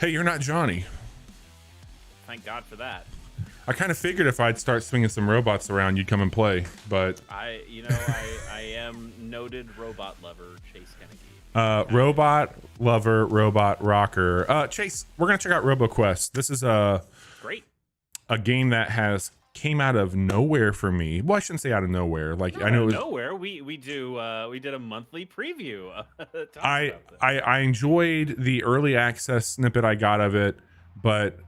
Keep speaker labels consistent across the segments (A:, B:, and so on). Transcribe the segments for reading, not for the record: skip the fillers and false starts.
A: Hey, you're not Johnny.
B: Thank God for that.
A: I kind of figured if I'd start swinging some robots around, you'd come and play, but...
B: I am noted robot lover, Chase Kennedy.
A: Robot lover, robot rocker. Chase, we're going to check out RoboQuest. This is
B: Great.
A: A game that has came out of nowhere for me. Well, I shouldn't say out of nowhere. Like, I know it was
B: nowhere. We did a monthly preview.
A: I enjoyed the early access snippet I got of it, but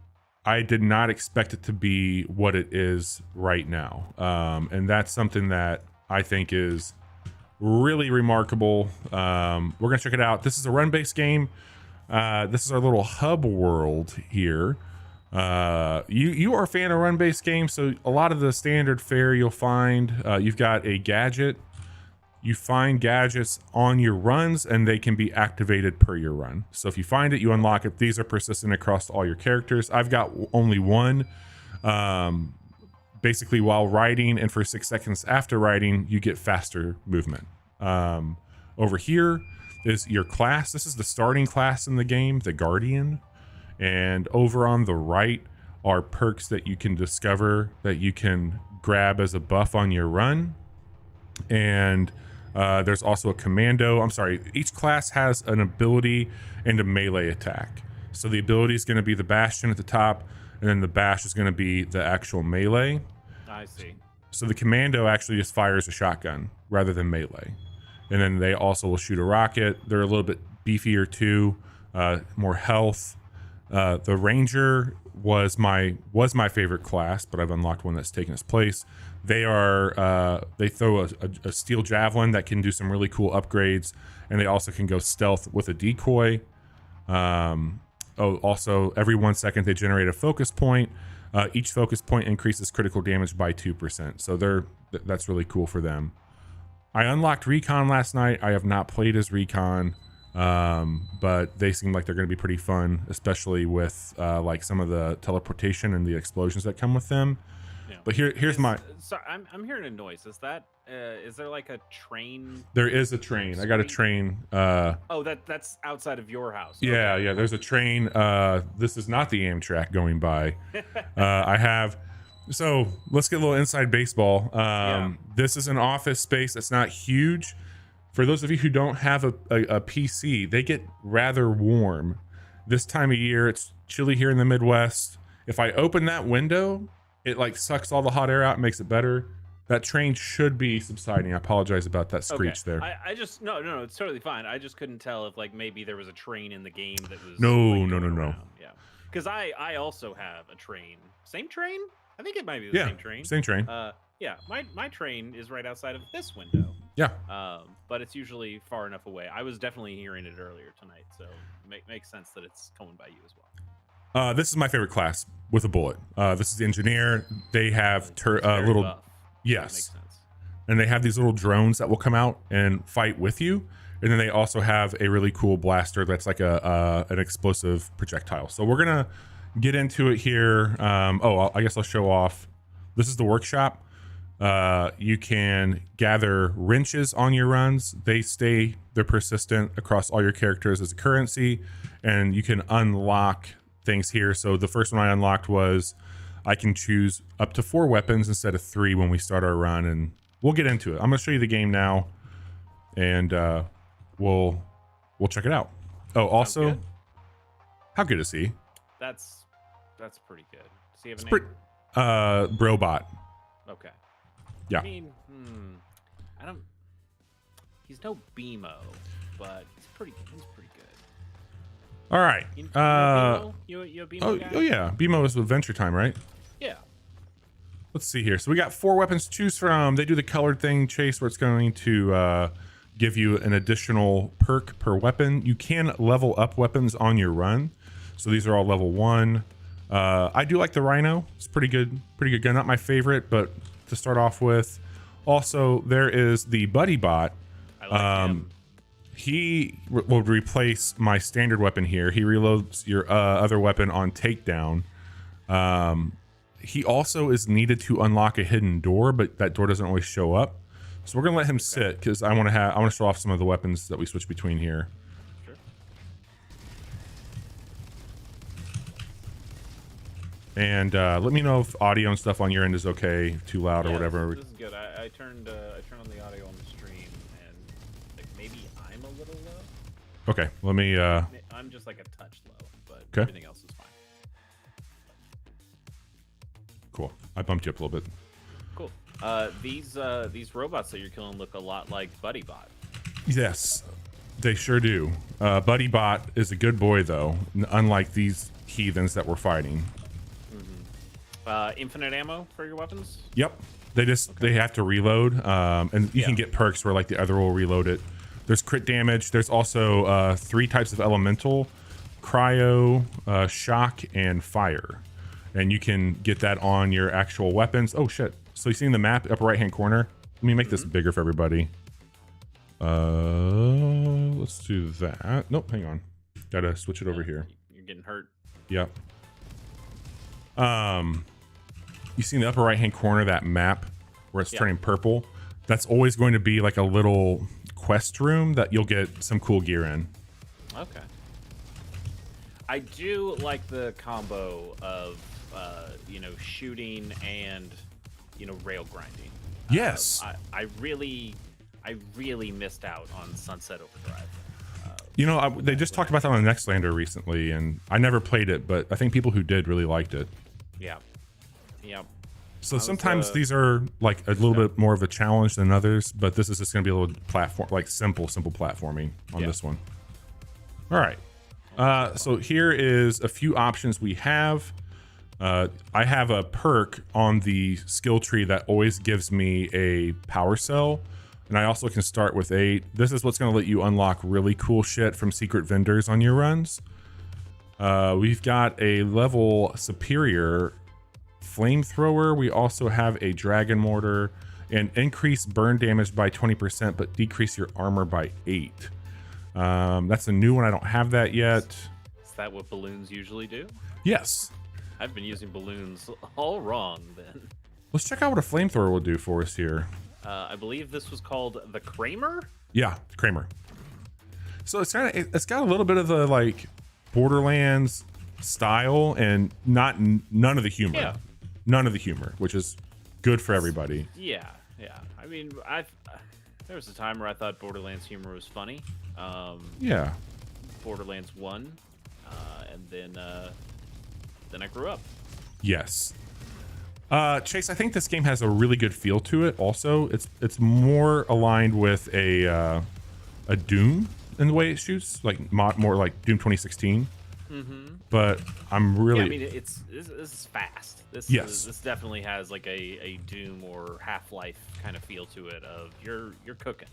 A: I did not expect it to be what it is right now. And that's something that I think is really remarkable. We're gonna check it out. This is a run-based game. This is our little hub world here. You are a fan of run-based games, so a lot of the standard fare you'll find, you've got a gadget. You find gadgets on your runs, and they can be activated per your run. So if you find it, you unlock it. These are persistent across all your characters. I've got only one. Basically, while riding and for 6 seconds after riding, you get faster movement. Over here is your class. This is the starting class in the game, the Guardian. And over on the right are perks that you can discover that you can grab as a buff on your run. And there's also a commando. I'm sorry, each class has an ability and a melee attack. So the ability is going to be the bastion at the top, and then the bash is going to be the actual melee.
B: I see.
A: So the commando actually just fires a shotgun rather than melee. And then they also will shoot a rocket. They're a little bit beefier too, more health. The ranger was my favorite class, but I've unlocked one that's taken its place. They are they throw a steel javelin that can do some really cool upgrades, and they also can go stealth with a decoy. Also every 1 second they generate a focus point. Each focus point increases critical damage by 2%. So that's really cool for them. I unlocked Recon last night. I have not played as Recon, but they seem like they're going to be pretty fun, especially with like some of the teleportation and the explosions that come with them. Yeah. But here's my.
B: Sorry, I'm hearing a noise. Is that is there like a train?
A: There is a train. I got a train.
B: Oh, that's outside of your house.
A: Yeah, okay. Yeah. There's a train. This is not the Amtrak going by. I have. So let's get a little inside baseball. This is an office space that's not huge. For those of you who don't have a PC, they get rather warm this time of year. It's chilly here in the Midwest. If I open that window, it like sucks all the hot air out and makes it better. That train should be subsiding. I apologize about that screech there.
B: I just no, it's totally fine. I just couldn't tell if like maybe there was a train in the game that was
A: no.
B: Yeah, because I also have a train. Same train? I think it might be the same train.
A: Same train.
B: Yeah, my train is right outside of this window.
A: Yeah.
B: But it's usually far enough away. I was definitely hearing it earlier tonight, so makes sense that it's coming by you as well.
A: This is my favorite class with a bullet. This is the engineer. They have little
B: buff.
A: Yes.
B: That makes sense.
A: And they have these little drones that will come out and fight with you. And then they also have a really cool blaster that's like an explosive projectile. So we're gonna get into it here. I guess I'll show off. This is the workshop. You can gather wrenches on your runs. They're persistent across all your characters as a currency, and you can unlock things here. So the first one I unlocked was I can choose up to 4 weapons instead of 3 when we start our run, and we'll get into it. I'm gonna show you the game now, and we'll check it out. Oh, also, how good is he?
B: That's pretty good. Does he have a name?
A: Robot.
B: Okay.
A: Yeah.
B: I mean, I don't. He's no BMO, but he's pretty good.
A: All right.
B: You a BMO guy?
A: Oh yeah. BMO is Adventure Time, right?
B: Yeah.
A: Let's see here. So we got 4 weapons to choose from. They do the colored thing, Chase, where it's going to give you an additional perk per weapon. You can level up weapons on your run. So these are all level 1. I do like the Rhino. It's pretty good gun. Not my favorite, but to start off with. Also, there is the Buddy Bot.
B: I like him.
A: He will replace my standard weapon here. He reloads your other weapon on takedown. He also is needed to unlock a hidden door, but that door doesn't always show up. So we're gonna let him sit because I want to show off some of the weapons that we switch between here.
B: Sure.
A: And let me know if audio and stuff on your end is okay, too loud or whatever.
B: This is good. I turned on the audio on the stream, and like, maybe I'm a little low.
A: Okay, let me.
B: I'm just like a touch low, but everything else is fine.
A: Cool. I bumped you up a little bit.
B: Cool. These robots that you're killing look a lot like BuddyBot.
A: Yes, they sure do. BuddyBot is a good boy, though, unlike these heathens that we're fighting.
B: Infinite ammo for your weapons?
A: Yep. They have to reload, and you can get perks where like the other will reload it. There's crit damage. There's also 3 types of elemental: cryo, shock, and fire. And you can get that on your actual weapons. Oh shit! So you see in the map, upper right hand corner. Let me make this bigger for everybody. Let's do that. Nope, hang on. Gotta switch it over here.
B: You're getting hurt.
A: Yep. You see in the upper right hand corner that map where it's turning purple? That's always going to be like a little quest room that you'll get some cool gear in.
B: Okay. I do like the combo of shooting and rail grinding.
A: Yes.
B: I really missed out on Sunset Overdrive.
A: They just talked about that on the Nextlander recently, and I never played it, but I think people who did really liked it.
B: Yeah.
A: So sometimes these are like a little bit more of a challenge than others, but this is just going to be a little platform, like simple platforming on this one. All right. So here is a few options we have. I have a perk on the skill tree that always gives me a power cell. And I also can start with 8. This is what's going to let you unlock really cool shit from secret vendors on your runs. We've got a level superior flamethrower. We also have a dragon mortar and increase burn damage by 20%, but decrease your armor by 8. That's a new one. I don't have that yet.
B: Is that what balloons usually do?
A: Yes.
B: I've been using balloons all wrong then.
A: Let's check out what a flamethrower will do for us here.
B: I believe this was called the Kramer.
A: Yeah, Kramer. So it's got a little bit of the like Borderlands style and none of the humor.
B: Yeah.
A: None of the humor, which is good for everybody.
B: Yeah. I mean, there was a time where I thought Borderlands humor was funny.
A: Yeah.
B: Borderlands 1, and then I grew up.
A: Yes. Chase, I think this game has a really good feel to it. Also, it's more aligned with a Doom in the way it shoots, like more like Doom 2016. But I'm really.
B: Yeah, I mean, this is fast. This definitely has like a Doom or Half-Life kind of feel to it. Of you're cooking.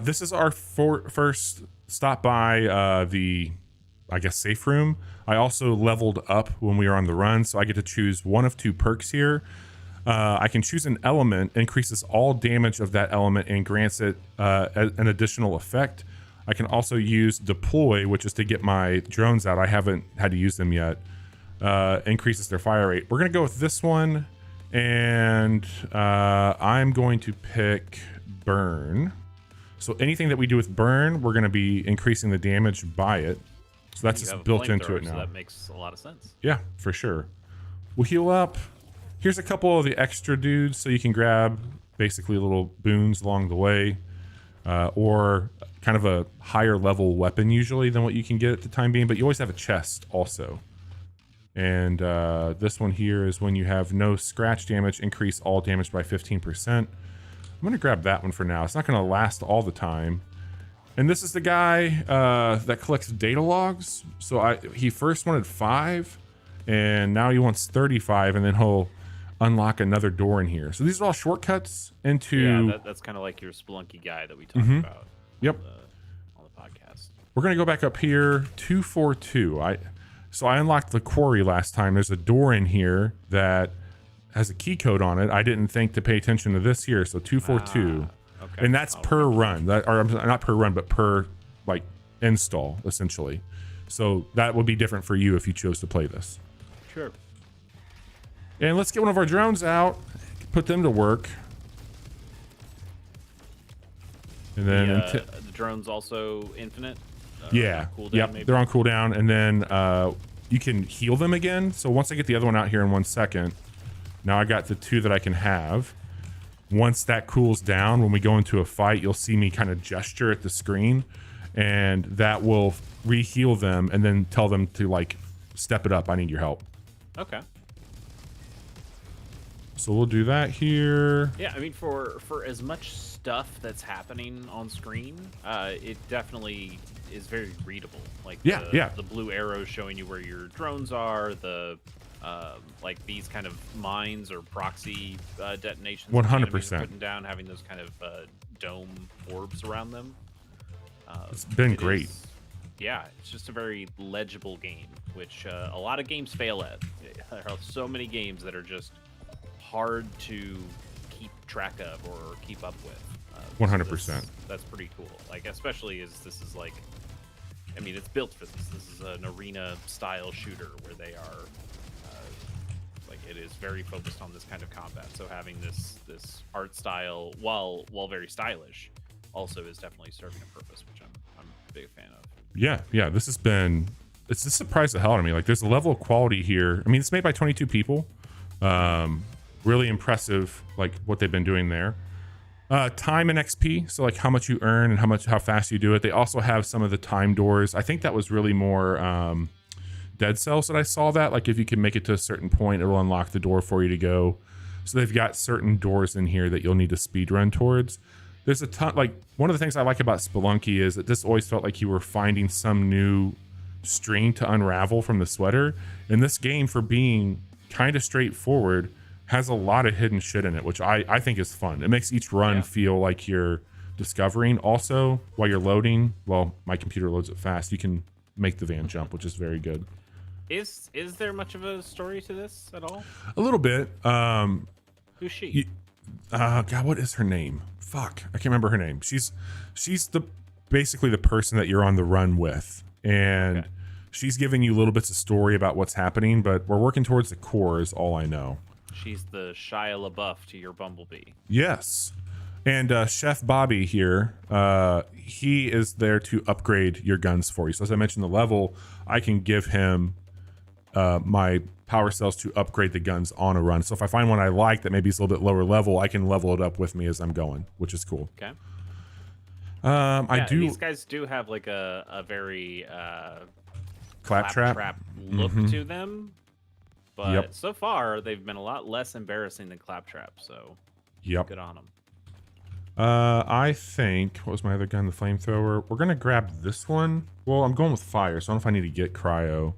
A: This is our first stop by the, I guess, safe room. I also leveled up when we were on the run, so I get to choose one of 2 perks here. I can choose an element, increases all damage of that element, and grants it an additional effect. I can also use deploy, which is to get my drones out. I haven't had to use them yet. Increases their fire rate. We're going to go with this one, and I'm going to pick burn. So anything that we do with burn, we're going to be increasing the damage by it. So that's just built into it now.
B: So that makes a lot of sense.
A: Yeah, for sure. We'll heal up. Here's a couple of the extra dudes, so you can grab basically little boons along the way, or kind of a higher level weapon usually than what you can get at the time being, but you always have a chest also. And this one here is when you have no scratch damage, increase all damage by 15%. I'm going to grab that one for now. It's not going to last all the time. And this is the guy that collects data logs. So he first wanted 5, and now he wants 35, and then he'll unlock another door in here. So these are all shortcuts into...
B: Yeah, that's kind of like your Spelunky guy that we talked about.
A: Yep.
B: On the podcast.
A: We're going to go back up here, 242. So I unlocked the quarry last time. There's a door in here that has a key code on it. I didn't think to pay attention to this here, so 242. Okay. And that's per run, or not per run, but per like install essentially. So that would be different for you if you chose to play this.
B: Sure.
A: And let's get one of our drones out, put them to work. And then
B: the drone's also infinite.
A: Yeah.
B: Cooldown,
A: Yep.
B: maybe?
A: They're on cooldown, and then you can heal them again. So once I get the other one out here in 1 second, now I got the 2 that I can have. Once that cools down, when we go into a fight, you'll see me kind of gesture at the screen, and that will re-heal them and then tell them to like step it up. I need your help.
B: Okay.
A: So we'll do that here.
B: Yeah, I mean, for as much stuff that's happening on screen, it definitely is very readable. Like the blue arrows showing you where your drones are, the like these kind of mines or proxy detonations.
A: 100%.
B: Putting down, having those kind of dome orbs around them.
A: It's been great.
B: Yeah, it's just a very legible game, which a lot of games fail at. There are so many games that are just hard to keep track of or keep up with.
A: 100%.
B: That's pretty cool. Like, especially as this is like, I mean, it's built for this. This is an arena style shooter where they are like, it is very focused on this kind of combat. So having this art style, while very stylish, also is definitely serving a purpose, which I'm a big fan of.
A: Yeah. This has been, it's just surprised the hell out of me. Like, there's a level of quality here. I mean, it's made by 22 people. Really impressive, like what they've been doing there. Time and XP, so like how much you earn and how fast you do it. They also have some of the time doors. I think that was really more Dead Cells that I saw that. Like, if you can make it to a certain point, it will unlock the door for you to go. So they've got certain doors in here that you'll need to speed run towards. There's a ton, like, one of the things I like about Spelunky is that this always felt like you were finding some new string to unravel from the sweater. And this game, for being kind of straightforward, has a lot of hidden shit in it, which I think is fun. It makes each run feel like you're discovering. Also, while you're loading, well, my computer loads it fast, you can make the van jump, which is very good.
B: Is there much of a story to this at all?
A: A little bit.
B: Who's she?
A: God, what is her name? Fuck, I can't remember her name. She's basically the person that you're on the run with, and she's giving you little bits of story about what's happening, but we're working towards the core is all I know.
B: She's the Shia LaBeouf to your Bumblebee.
A: Yes. And Chef Bobby here, he is there to upgrade your guns for you. So as I mentioned, the level, I can give him my power cells to upgrade the guns on a run. So if I find one I like that maybe is a little bit lower level, I can level it up with me as I'm going, which is cool.
B: Okay.
A: These
B: guys do have like a very
A: claptrap
B: look to them. But so far, they've been a lot less embarrassing than Claptrap, so good on them.
A: I think, what was my other gun, the flamethrower? We're going to grab this one. Well, I'm going with fire, so I don't know if I need to get cryo.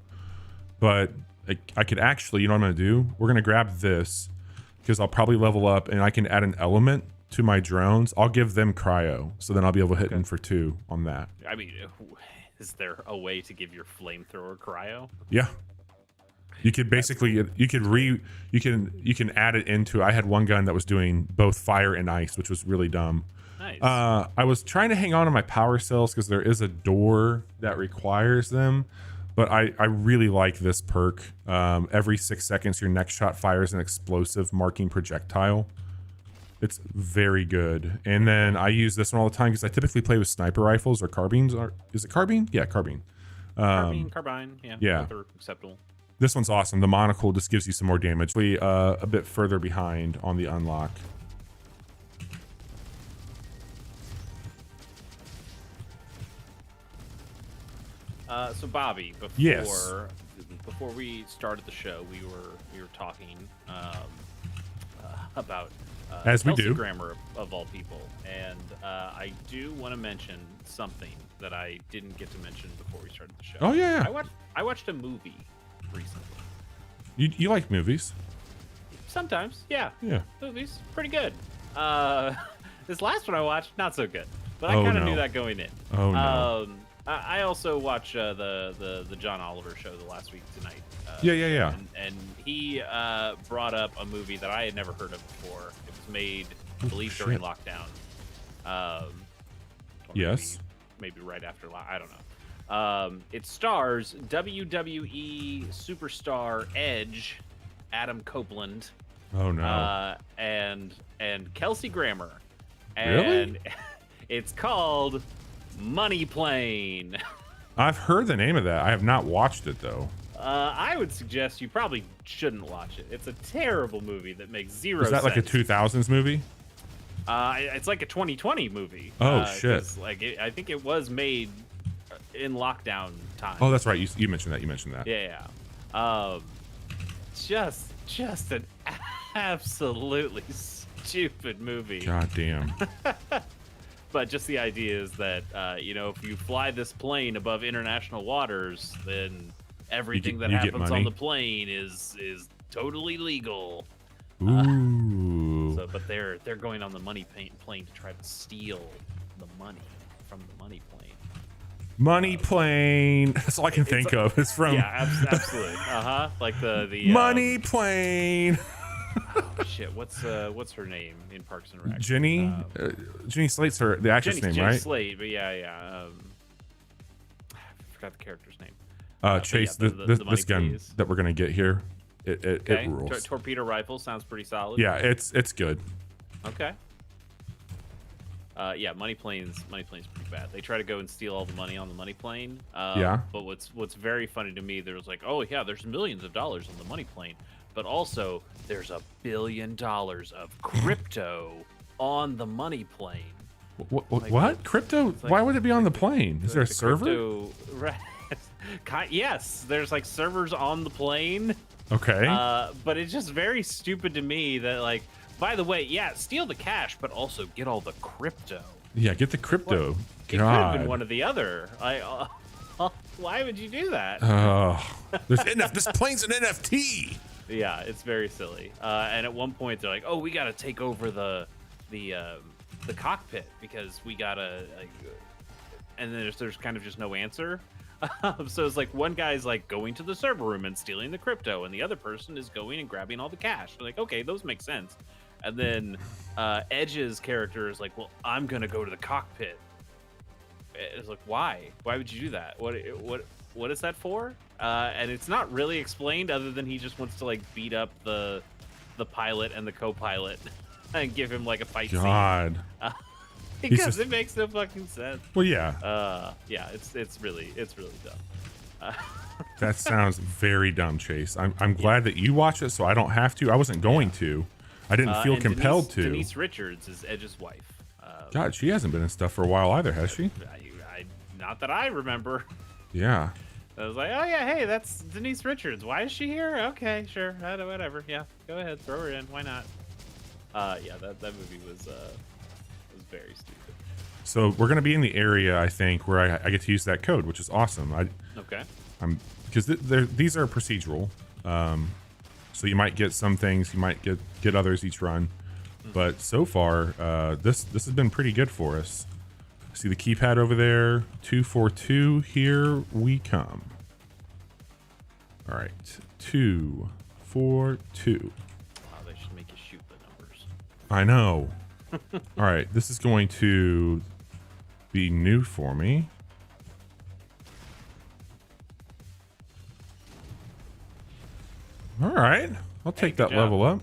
A: But I could actually, you know what I'm going to do? We're going to grab this, because I'll probably level up, and I can add an element to my drones. I'll give them cryo, so then I'll be able to hit them for 2 on that.
B: I mean, is there a way to give your flamethrower cryo?
A: Yeah. You could basically you can add it into. I had one gun that was doing both fire and ice, which was really dumb.
B: Nice.
A: I was trying to hang on to my power cells because there is a door that requires them, but I really like this perk. Every 6 seconds, your next shot fires an explosive marking projectile. It's very good. And then I use this one all the time because I typically play with sniper rifles or carbines. Is it carbine? Yeah, carbine.
B: Carbine. Yeah. Both are acceptable.
A: This one's awesome. The monocle just gives you some more damage. We a bit further behind on the unlock.
B: So Bobby, before we started the show, we were talking about
A: as we
B: Kelsey
A: do,
B: Grammer of all people, and I do want to mention something that I didn't get to mention before we started the show.
A: Oh yeah.
B: I watched a movie recently.
A: You like movies?
B: Sometimes, yeah.
A: Yeah.
B: Movies, pretty good. This last one I watched, not so good. But I kind of knew that going in.
A: Oh no.
B: I also watched the John Oliver show the last week tonight.
A: Yeah.
B: And he brought up a movie that I had never heard of before. It was made, I believe, during lockdown.
A: Yes.
B: Maybe right after. I don't know. It stars WWE superstar Edge, Adam Copeland.
A: Oh no.
B: And Kelsey Grammer.
A: Really?
B: And it's called Money Plane.
A: I've heard the name of that. I have not watched it though.
B: I would suggest you probably shouldn't watch it. It's a terrible movie that makes zero sense.
A: Is that like a 2000s movie?
B: It's like a 2020 movie.
A: Oh, shit.
B: Like I think it was made in lockdown time.
A: Oh, that's right. You mentioned that.
B: Yeah. Just an absolutely stupid movie.
A: God damn.
B: But just the idea is that if you fly this plane above international waters, then everything that happens on the plane is totally legal.
A: Ooh.
B: But they're going on the money plane to try to steal the money from the money plane.
A: Money plane. That's all I can think of. It's from.
B: Yeah, absolutely. Like the
A: money plane.
B: Oh shit! What's her name in Parks and Rec?
A: Jenny. Jenny Slate's the actress name,
B: Jenny
A: right?
B: Slate, but yeah. I forgot the character's name.
A: Chase,
B: yeah,
A: this gun that we're gonna get here, it rules.
B: Torpedo rifle sounds pretty solid.
A: Yeah, it's good.
B: Okay. Yeah, money plane's pretty bad. They try to go and steal all the money on the money plane.
A: Yeah.
B: But what's very funny to me, there's like, oh yeah, there's millions of dollars on the money plane, but also there's $1 billion of crypto on the money plane.
A: What? Crypto? Why would it be on the plane? Is there a server?
B: Yes, there's like servers on the plane.
A: Okay.
B: But it's just very stupid to me that like, by the way, yeah, steal the cash, but also get all the crypto.
A: Yeah, get the crypto.
B: It could have been one or the other. Why would you do that?
A: This plane's an NFT.
B: Yeah, it's very silly. And at one point they're like, "Oh, we got to take over the cockpit because we gotta." And then there's kind of just no answer. So it's like one guy's like going to the server room and stealing the crypto, and the other person is going and grabbing all the cash. They're like, okay, those make sense. And then Edge's character is like, well, I'm gonna go to the cockpit. It's like, why? Why would you do that? What is that for? And it's not really explained other than he just wants to like beat up the pilot and the co-pilot and give him like a fight scene. Because it makes no fucking sense.
A: Well, yeah.
B: Yeah, it's really dumb.
A: That sounds very dumb, Chase. I'm glad that you watch it, so I don't have to. I wasn't going to. I didn't feel compelled to.
B: Denise Richards is Edge's wife.
A: God, she hasn't been in stuff for a while either, has she?
B: Not that I remember.
A: Yeah.
B: I was like, oh yeah, hey, that's Denise Richards. Why is she here? Okay, sure, whatever. Yeah, go ahead, throw her in. Why not? Yeah, that movie was very stupid.
A: So we're gonna be in the area, I think, where I get to use that code, which is awesome.
B: Okay.
A: Because these are procedural, so you might get some things, you might get others each run, but so far this has been pretty good for us. See the keypad over there, 242. Here we come. All right, 242.
B: Wow, they should make you shoot the numbers.
A: I know. All right, this is going to be new for me. All right, I'll take that level up.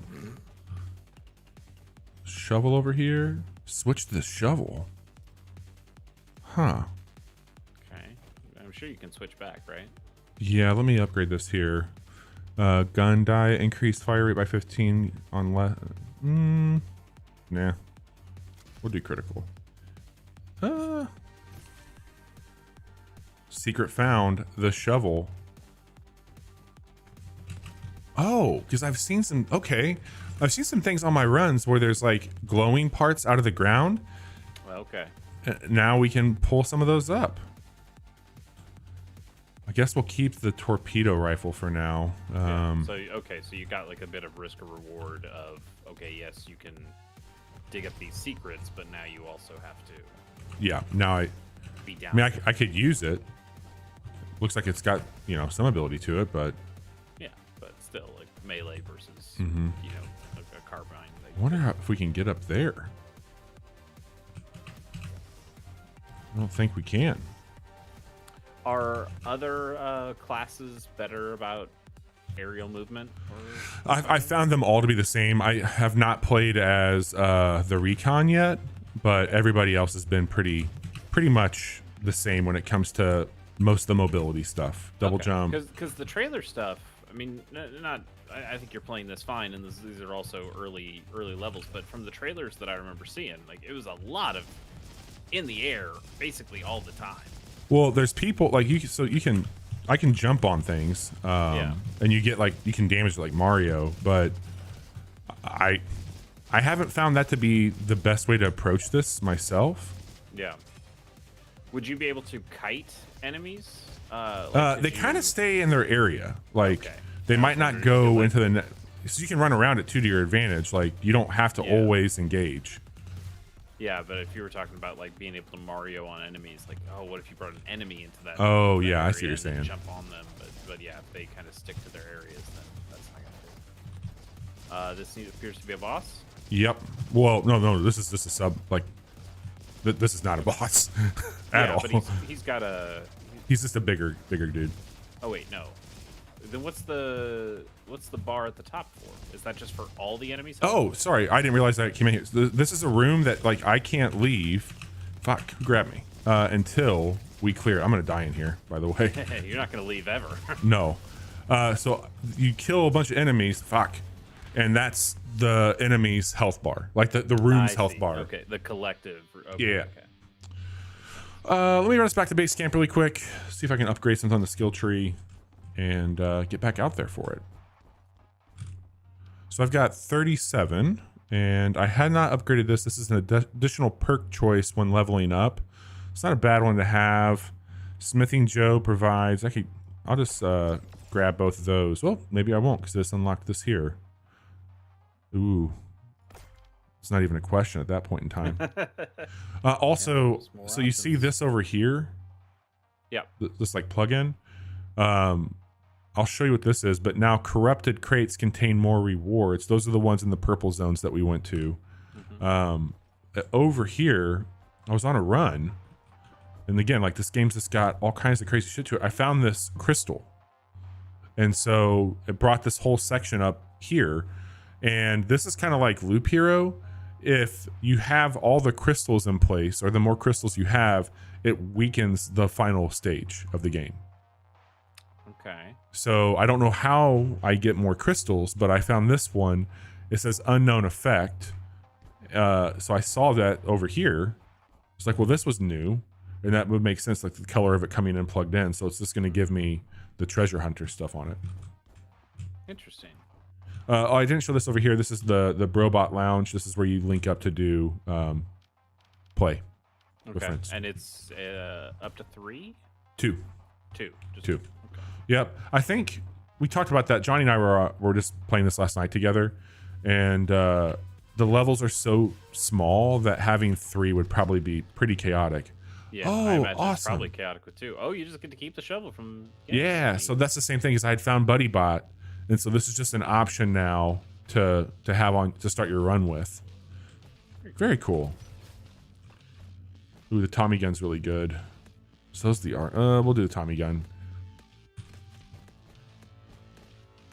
A: Shovel over here. Switch to the shovel. Huh.
B: Okay. I'm sure you can switch back, right?
A: Yeah, let me upgrade this here. Gun die, increased fire rate by 15 on less. Nah. We'll do critical. Secret found, the shovel. Oh, because I've seen some things on my runs where there's like glowing parts out of the ground.
B: Okay.
A: Now we can pull some of those up. I guess we'll keep the torpedo rifle for now.
B: So you got like a bit of risk or reward of, okay, yes, you can dig up these secrets, but now you also have to. Yeah.
A: Now
B: be down.
A: I could use it. Looks like it's got some ability to it, but.
B: Yeah, but still like melee versus a carbine.
A: I wonder if we can get up there. I don't think we can.
B: Are other classes better about aerial movement?
A: I found them all to be the same. I have not played as the recon yet, but everybody else has been pretty much the same when it comes to most of the mobility stuff, double jump.
B: Because the trailer stuff, I mean, I think you're playing this fine, and these are also early levels. But from the trailers that I remember seeing, like it was a lot of in the air basically all the time.
A: Well, there's people like I can jump on things, and you get like you can damage it like Mario, but I haven't found that to be the best way to approach this myself.
B: Yeah. Would you be able to kite enemies?
A: They kind of stay in their area. Like they might not go into the net. So you can run around it too to your advantage. Like you don't have to always engage.
B: Yeah, but if you were talking about like being able to Mario on enemies, like what if you brought an enemy into that?
A: Oh
B: that
A: yeah, I see what you're
B: and
A: saying.
B: Jump on them, but yeah, if they kind of stick to their areas, then that's not gonna do. This appears to be a boss.
A: Yep. Well, no, this is just a sub. Like this is not a boss at all.
B: But he's got a.
A: He's just a bigger dude.
B: Oh wait, no. Then what's the bar at the top for? Is that just for all the enemies?
A: Oh, sorry, I didn't realize that it came in here. This is a room that like I can't leave. Fuck, grab me until we clear. I'm gonna die in here, by the way.
B: You're not gonna leave ever.
A: No. So you kill a bunch of enemies. Fuck, and that's the enemy's health bar, like the room's health bar.
B: Okay, the collective. Okay,
A: Yeah.
B: Okay.
A: Let me run us back to base camp really quick. See if I can upgrade something on the skill tree, and get back out there for it. So I've got 37, and I had not upgraded this. This is an additional perk choice when leveling up. It's not a bad one to have. Smithing Joe provides. I'll just grab both of those. Well, maybe I won't because this unlocked this here. Ooh. It's not even a question at that point in time. Also, so you see this over here?
B: Yeah.
A: This like plugin. I'll show you what this is, but now corrupted crates contain more rewards. Those are the ones in the purple zones that we went to. Over here, I was on a run. And again, like this game's just got all kinds of crazy shit to it. I found this crystal. And so it brought this whole section up here. And this is kind of like Loop Hero. If you have all the crystals in place, or the more crystals you have, it weakens the final stage of the game.
B: Okay.
A: So I don't know how I get more crystals, but I found this one. It says unknown effect. So I saw that over here. It's like, well, this was new. And that would make sense, like the color of it coming in plugged in. So it's just going to give me the treasure hunter stuff on it.
B: Interesting.
A: I didn't show this over here. This is the Brobot Lounge. This is where you link up to do play.
B: Okay. And it's up to 3?
A: 2.
B: 2. Just
A: 2.
B: Okay.
A: Yep. I think we talked about that. Johnny and I were just playing this last night together, and the levels are so small that having 3 would probably be pretty chaotic.
B: Yeah, I imagine it's probably chaotic with 2. Oh, you just get to keep the shovel from...
A: Yeah, so that's the same thing as I had found BuddyBot, and so this is just an option now to have on to start your run with. Very cool. Ooh, the Tommy gun's really good. So is the art. We'll do the Tommy gun.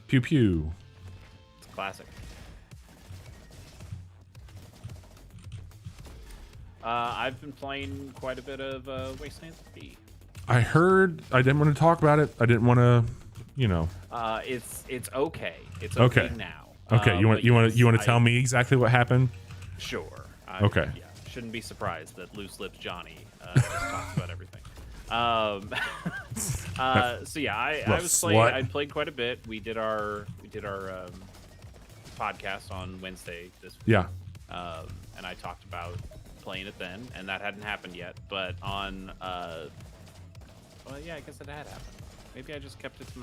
A: Pew pew.
B: It's classic. I've been playing quite a bit of Wasteland 3.
A: I heard. I didn't want to talk about it. I didn't want to, you know.
B: It's okay. It's okay now.
A: Okay, you want to tell me exactly what happened?
B: Sure.
A: Okay.
B: Yeah, shouldn't be surprised that Loose Lips Johnny just talks about everything. So yeah, I was playing. I played quite a bit. We did our podcast on Wednesday this week.
A: Yeah.
B: And I talked about playing it then, and that hadn't happened yet. But on well, yeah, I guess it had happened. Maybe I just kept it to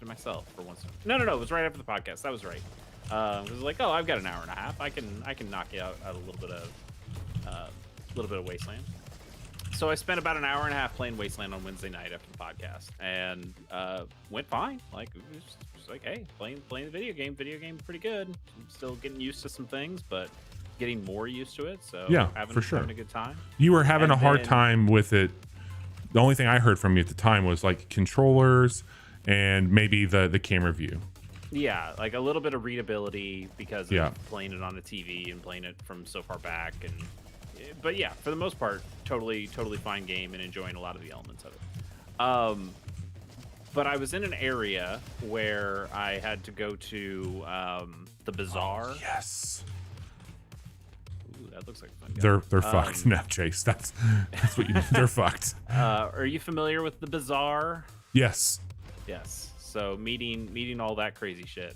B: myself for once. No, it was right after the podcast. That was right. It was like, oh, I've got an hour and a half. I can knock you out a little bit of Wasteland. So I spent about an hour and a half playing Wasteland on Wednesday night after the podcast, and went fine. Like it was just like, hey, playing the video game pretty good. I'm still getting used to some things, but getting more used to it. So
A: yeah,
B: having a good time.
A: You were having a hard time with it. The only thing I heard from you at the time was like controllers and maybe the camera view.
B: Yeah, like a little bit of readability because of playing it on a TV and playing it from so far back. But yeah, for the most part, totally fine game and enjoying a lot of the elements of it. But I was in an area where I had to go to the bazaar.
A: Oh, yes.
B: Ooh, that looks like a fun guy.
A: They're fucked now, Chase. That's what you do. They're fucked.
B: Are you familiar with the bazaar?
A: Yes.
B: Yes. So meeting all that crazy shit.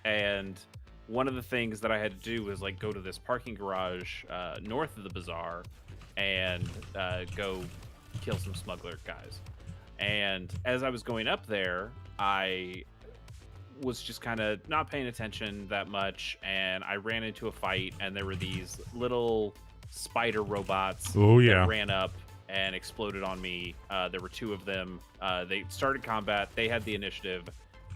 B: And one of the things that I had to do was like go to this parking garage north of the bazaar and go kill some smuggler guys. And as I was going up there, I was just kind of not paying attention that much, and I ran into a fight, and there were these little spider robots that ran up and exploded on me. There were 2 of them. They started combat. They had the initiative.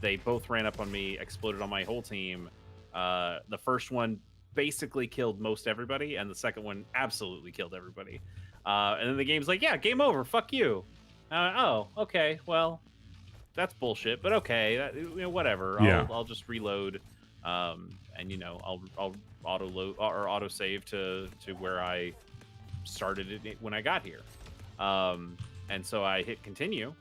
B: They both ran up on me, exploded on my whole team. The first one basically killed most everybody, and the second one absolutely killed everybody. And then the game's like, yeah, game over. Fuck you. Oh, okay. Well, that's bullshit, but okay. Whatever.
A: Yeah.
B: I'll just reload, and I'll auto load or auto save to where I started it when I got here. And so I hit continue,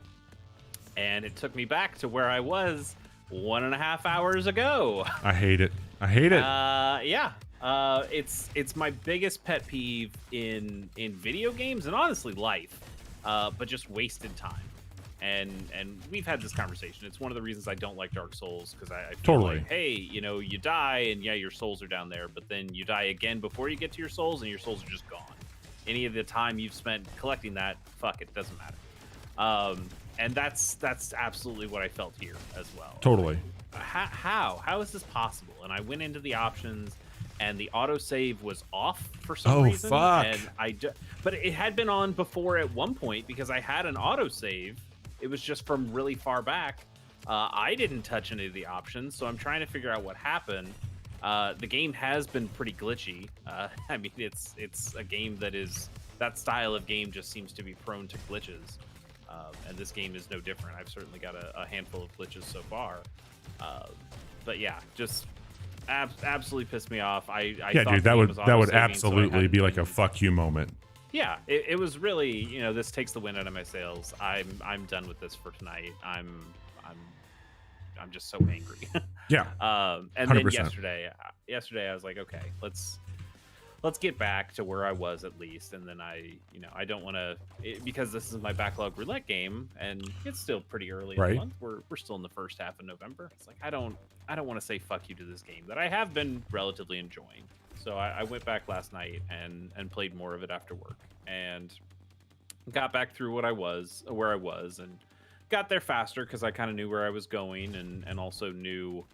B: and it took me back to where I was 1.5 hours ago.
A: I hate it.
B: Yeah. It's my biggest pet peeve in video games and honestly life, but just wasted time. And we've had this conversation. It's one of the reasons I don't like Dark Souls, because I feel like, hey, you die and yeah, your souls are down there, but then you die again before you get to your souls, and your souls are just gone. Any of the time you've spent collecting that, fuck it, doesn't matter. And that's absolutely what I felt here as well.
A: Totally.
B: How is this possible? And I went into the options, and the autosave was off for some reason.
A: Fuck.
B: And but it had been on before at one point, because I had an autosave. It was just from really far back. I didn't touch any of the options, so I'm trying to figure out what happened. The game has been pretty glitchy. I mean, it's a game that style of game just seems to be prone to glitches. And this game is no different. I've certainly got a handful of glitches so far. But yeah, just absolutely pissed me off. I thought
A: dude, that would absolutely be like a fuck you moment.
B: Yeah, it was really, this takes the wind out of my sails. I'm done with this for tonight. I'm just so angry.
A: Yeah.
B: And
A: 100%.
B: then yesterday I was like, okay, let's get back to where I was at least. And then I don't want to, because this is my backlog roulette game, and it's still pretty early in the month. We're still in the first half of November. It's like I don't want to say fuck you to this game that I have been relatively enjoying. So I went back last night and played more of it after work, and got back through where I was, and got there faster because I kind of knew where I was going, and also knew,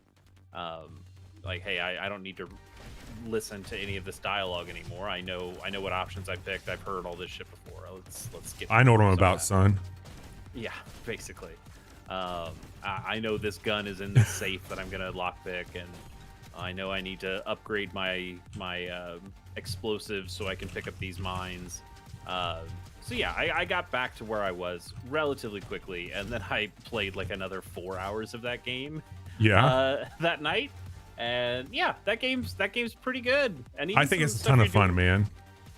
B: like, hey, I don't need to listen to any of this dialogue anymore. I know what options I picked. I've heard all this shit before. Let's get.
A: I know what I'm about, son.
B: Yeah, basically. I know this gun is in this safe that I'm gonna lockpick, and I know I need to upgrade my explosives so I can pick up these mines. So yeah, I got back to where I was relatively quickly, and then I played like another 4 hours of that game.
A: Yeah.
B: That night, and yeah, that game's pretty good. And
A: I think it's a ton of fun, man.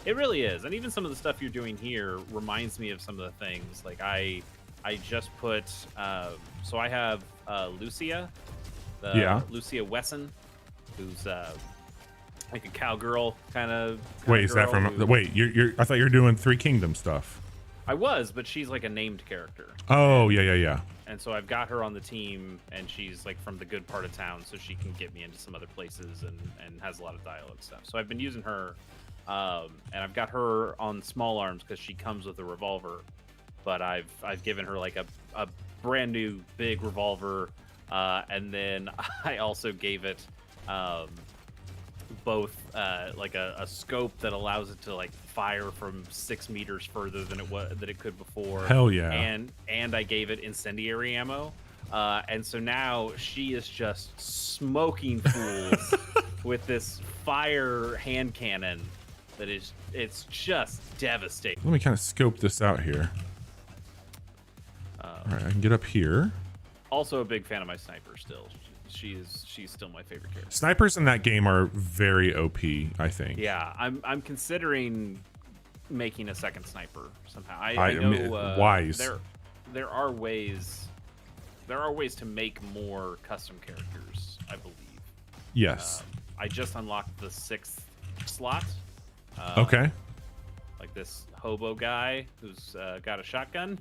B: It really is, and even some of the stuff you're doing here reminds me of some of the things. Like I just put so I have Lucia, Lucia Wesson, who's like a cowgirl kind of.
A: Wait, is that from? Wait, you're. I thought you were doing Three Kingdoms stuff.
B: I was, but she's like a named character.
A: Oh, yeah.
B: And so I've got her on the team, and she's like from the good part of town, so she can get me into some other places, and has a lot of dialogue stuff. So I've been using her, and I've got her on small arms because she comes with a revolver. But I've given her like a brand new big revolver, and then I also gave it both like a scope that allows it to like fire from 6 meters further than it could before.
A: Hell yeah!
B: And I gave it incendiary ammo, and so now she is just smoking fools with this fire hand cannon that it's just devastating.
A: Let me kind of scope this out here. All right, I can get up here.
B: Also a big fan of my sniper still. She's still my favorite character.
A: Snipers in that game are very OP, I think.
B: Yeah, I'm considering making a second sniper somehow. I know
A: wise.
B: There are ways to make more custom characters, I believe.
A: Yes.
B: I just unlocked the 6th slot.
A: Okay.
B: Like this hobo guy who's got a shotgun.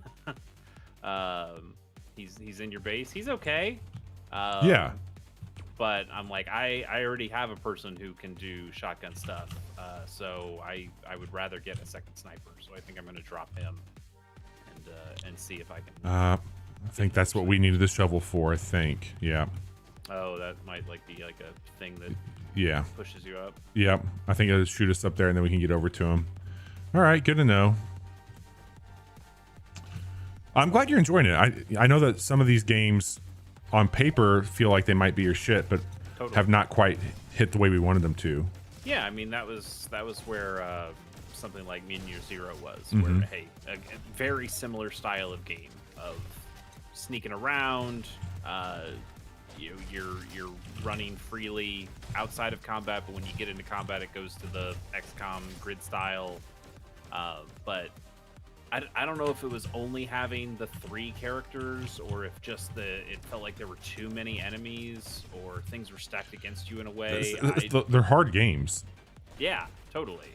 B: He's in your base. He's okay.
A: Yeah.
B: But I'm like, I already have a person who can do shotgun stuff. So I would rather get a second sniper. So I think I'm going to drop him and see if I can.
A: I think that's what we needed the shovel for. I think. Yeah.
B: Oh, that might like be like a thing that pushes you up.
A: Yep. I think it'll shoot us up there and then we can get over to him. All right. Good to know. I'm glad you're enjoying it. I know that some of these games on paper feel like they might be your shit, but have not quite hit the way we wanted them to.
B: Yeah, I mean that was where something like Mean Year Zero was, where hey, a very similar style of game of sneaking around. You're running freely outside of combat, but when you get into combat, it goes to the XCOM grid style. But I don't know if it was only having the 3 characters or if just it felt like there were too many enemies or things were stacked against you in a way.
A: They're hard games.
B: Yeah, totally.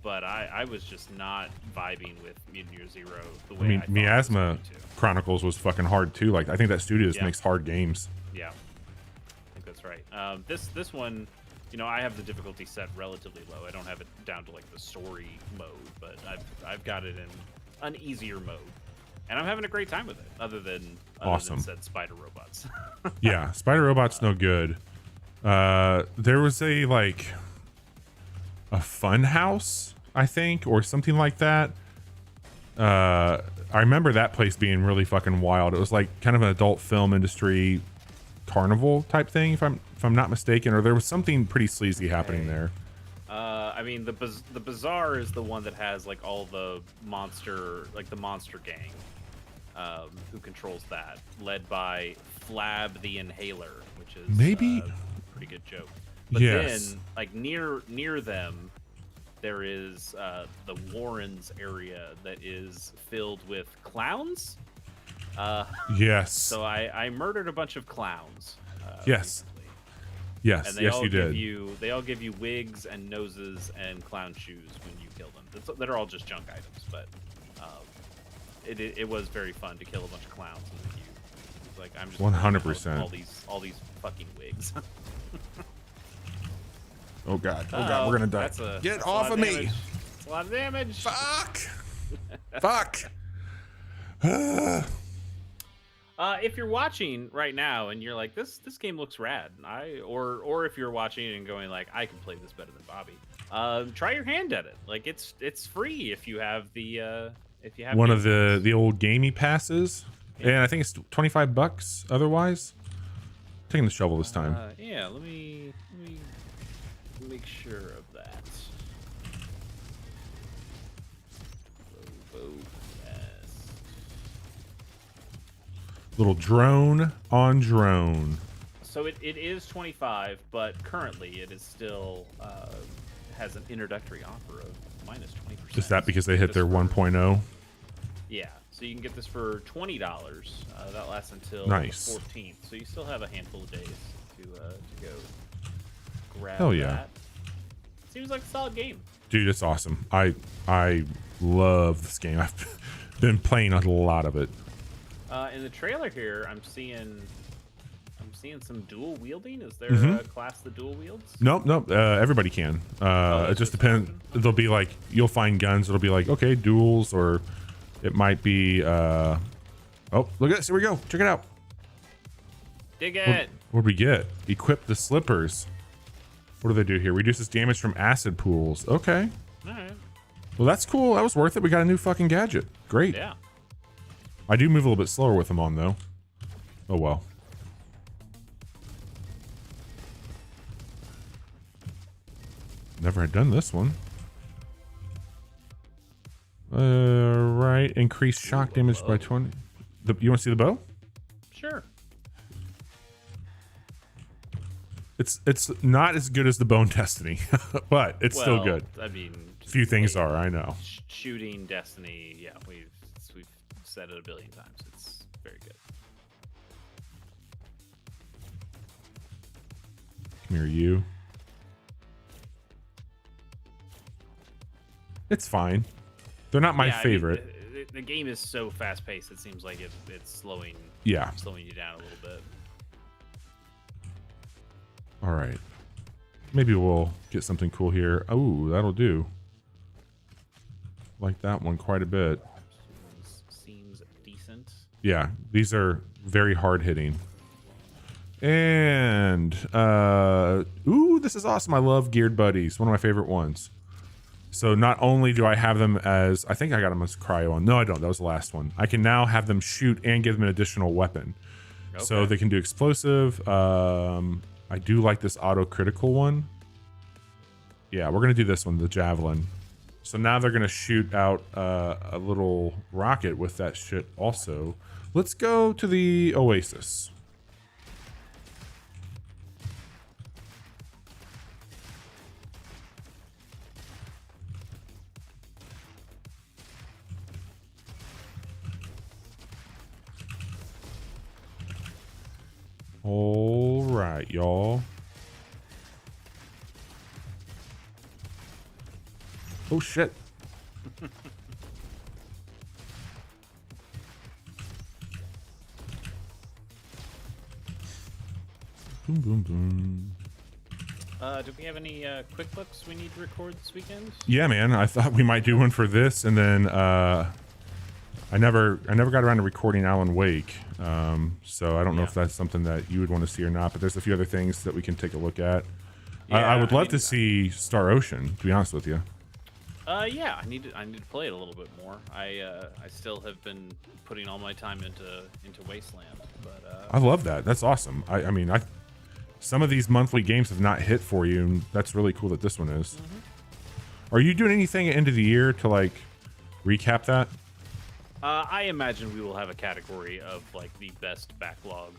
B: But I was just not vibing with Mutant Year Zero the way I thought
A: Miasma Chronicles was fucking hard too. Like I think that studio just makes hard games.
B: Yeah, I think that's right. This one, you know, I have the difficulty set relatively low. I don't have it down to like the story mode, but I've got it in an easier mode, and I'm having a great time with it. Other than said spider robots.
A: Yeah, spider robots no good. There was a fun house, I think, or something like that. I remember that place being really fucking wild. It was like kind of an adult film industry carnival type thing, if I'm not mistaken, or there was something pretty sleazy happening there.
B: I mean, the Bazaar is the one that has like all the monster gang, who controls that, led by Flab the Inhaler, which is
A: maybe
B: a pretty good joke. But then, like near them, there is the Warrens area that is filled with clowns.
A: Yes.
B: So I murdered a bunch of clowns.
A: Yes.
B: Recently.
A: Yes.
B: And they all give you wigs and noses and clown shoes when you kill them. That are all just junk items, but it was very fun to kill a bunch of clowns. And you, like, I'm just
A: 100%
B: all these fucking wigs.
A: Oh god, we're gonna die. Get off of me!
B: It's a lot of damage.
A: Fuck! Fuck!
B: If you're watching right now and you're like, this game looks rad, or if you're watching and going like, I can play this better than Bobby, try your hand at it. Like it's free if you have the one of
A: the old gamey passes, and I think it's $25 otherwise. Taking the shovel this time.
B: Yeah, let me make sure of that.
A: Little drone on drone.
B: So it is 25, but currently it is still has an introductory offer of minus 20%.
A: Is that because they hit their 1.0?
B: Yeah, so you can get this for $20. That lasts until
A: nice.
B: the 14th. So you still have a handful of days to go grab
A: Hell yeah.
B: that. Seems like a solid game.
A: Dude, it's awesome. I love this game. I've been playing a lot of it.
B: In the trailer here, I'm seeing some dual wielding. Is there a class that dual wields?
A: Nope. Everybody can. It just depends. They'll be like, you'll find guns. It'll be like, okay, duels, or it might be. Oh, look at this. Here we go. Check it out.
B: Dig it.
A: What'd we get? Equip the slippers. What do they do here? Reduces damage from acid pools. Okay.
B: All right.
A: Well, that's cool. That was worth it. We got a new fucking gadget. Great.
B: Yeah.
A: I do move a little bit slower with them on, though. Oh, well. Never had done this one. Right. Increase shock damage by 20. You want to see the bow?
B: Sure.
A: It's not as good as the Bone Destiny, but it's still good.
B: I mean,
A: Few things are, I know.
B: Shooting Destiny, yeah, we've said it a billion times. It's very good.
A: Come here, you. It's fine. They're not my favorite.
B: I mean, the game is so fast paced. It seems like it's slowing.
A: Yeah.
B: Slowing you down a little bit.
A: All right. Maybe we'll get something cool here. Oh, that'll do. Like that one quite a bit.
B: Seems decent.
A: Yeah, these are very hard hitting. And ooh, this is awesome. I love Geared Buddies. One of my favorite ones. So not only do I have them as, I think I got them as cryo on. No, I don't. That was the last one. I can now have them shoot and give them an additional weapon. Okay. So they can do explosive. I do like this auto critical one. Yeah, we're going to do this one, the javelin. So now they're going to shoot out a little rocket with that shit also. Let's go to the Oasis. All right, y'all. Oh shit. Boom, boom, boom.
B: Do we have any quick books we need to record this weekend?
A: Yeah, man. I thought we might do one for this, and then I never got around to recording Alan Wake. So I don't know if that's something that you would want to see or not. But there's a few other things that we can take a look at. Yeah, I would love to see Star Ocean. To be honest with you.
B: Yeah, I need to play it a little bit more. I still have been putting all my time into Wasteland, but
A: I love that. That's awesome. I mean, some of these monthly games have not hit for you, and that's really cool that this one is. Mm-hmm. Are you doing anything at end of the year to like recap that?
B: I imagine we will have a category of like the best backlog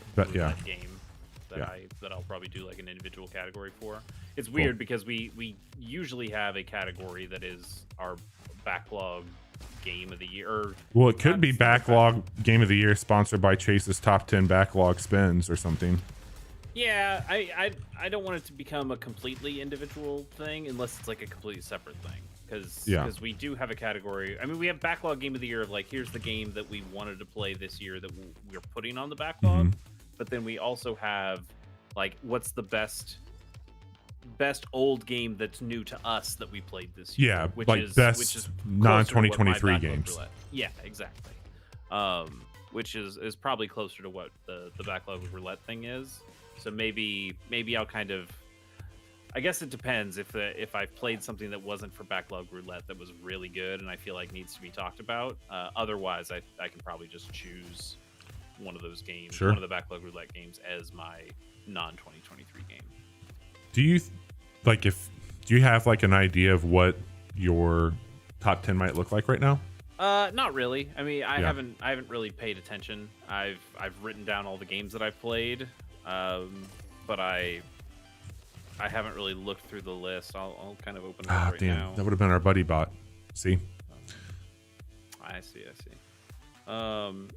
B: game that I'll probably do like an individual category for. It's weird because we usually have a category that is our backlog game of the year.
A: Well, it could be backlog game of the year sponsored by Chase's top 10 backlog spins or something.
B: Yeah, I don't want it to become a completely individual thing unless it's like a completely separate thing. Because we do have a category. I mean, we have backlog game of the year of like, here's the game that we wanted to play this year that we're putting on the backlog. Mm-hmm. But then we also have like, what's the best old game that's new to us that we played this year?
A: Yeah, which is non-2023 games.
B: Yeah, exactly. Which is probably closer to what the backlog roulette thing is. So maybe I'll kind of. I guess it depends if I've played something that wasn't for backlog roulette that was really good and I feel like needs to be talked about. Otherwise, I can probably just choose one of those games, one of the backlog roulette games, as my non-2023 game.
A: Do you have like an idea of what your top 10 might look like right now?
B: Not really. I mean, I haven't really paid attention. I've written down all the games that I've played, but I haven't really looked through the list. I'll kind of open it up right now.
A: That would have been our buddy bot. See?
B: I see.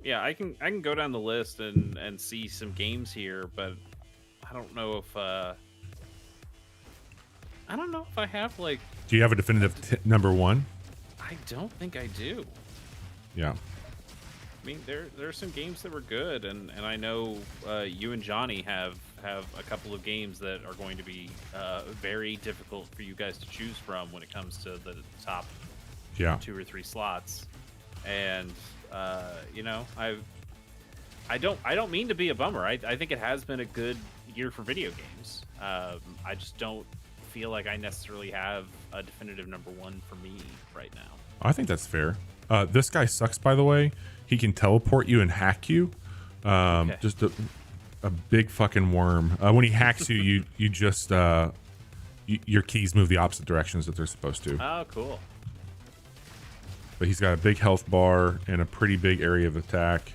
B: Yeah, I can go down the list and see some games here, but I don't know if I have like.
A: Do you have a definitive number one?
B: I don't think I do.
A: Yeah.
B: I mean, there are some games that were good, and I know you and Johnny have a couple of games that are going to be very difficult for you guys to choose from when it comes to the top 2 or 3 slots. And I don't mean to be a bummer. I think it has been a good year for video games. I just don't feel like I necessarily have a definitive number one for me right now.
A: I think that's fair. This guy sucks, by the way. He can teleport you and hack you. Just a big fucking worm. When he hacks you, you just your keys move the opposite directions that they're supposed to.
B: Oh, cool.
A: But he's got a big health bar and a pretty big area of attack.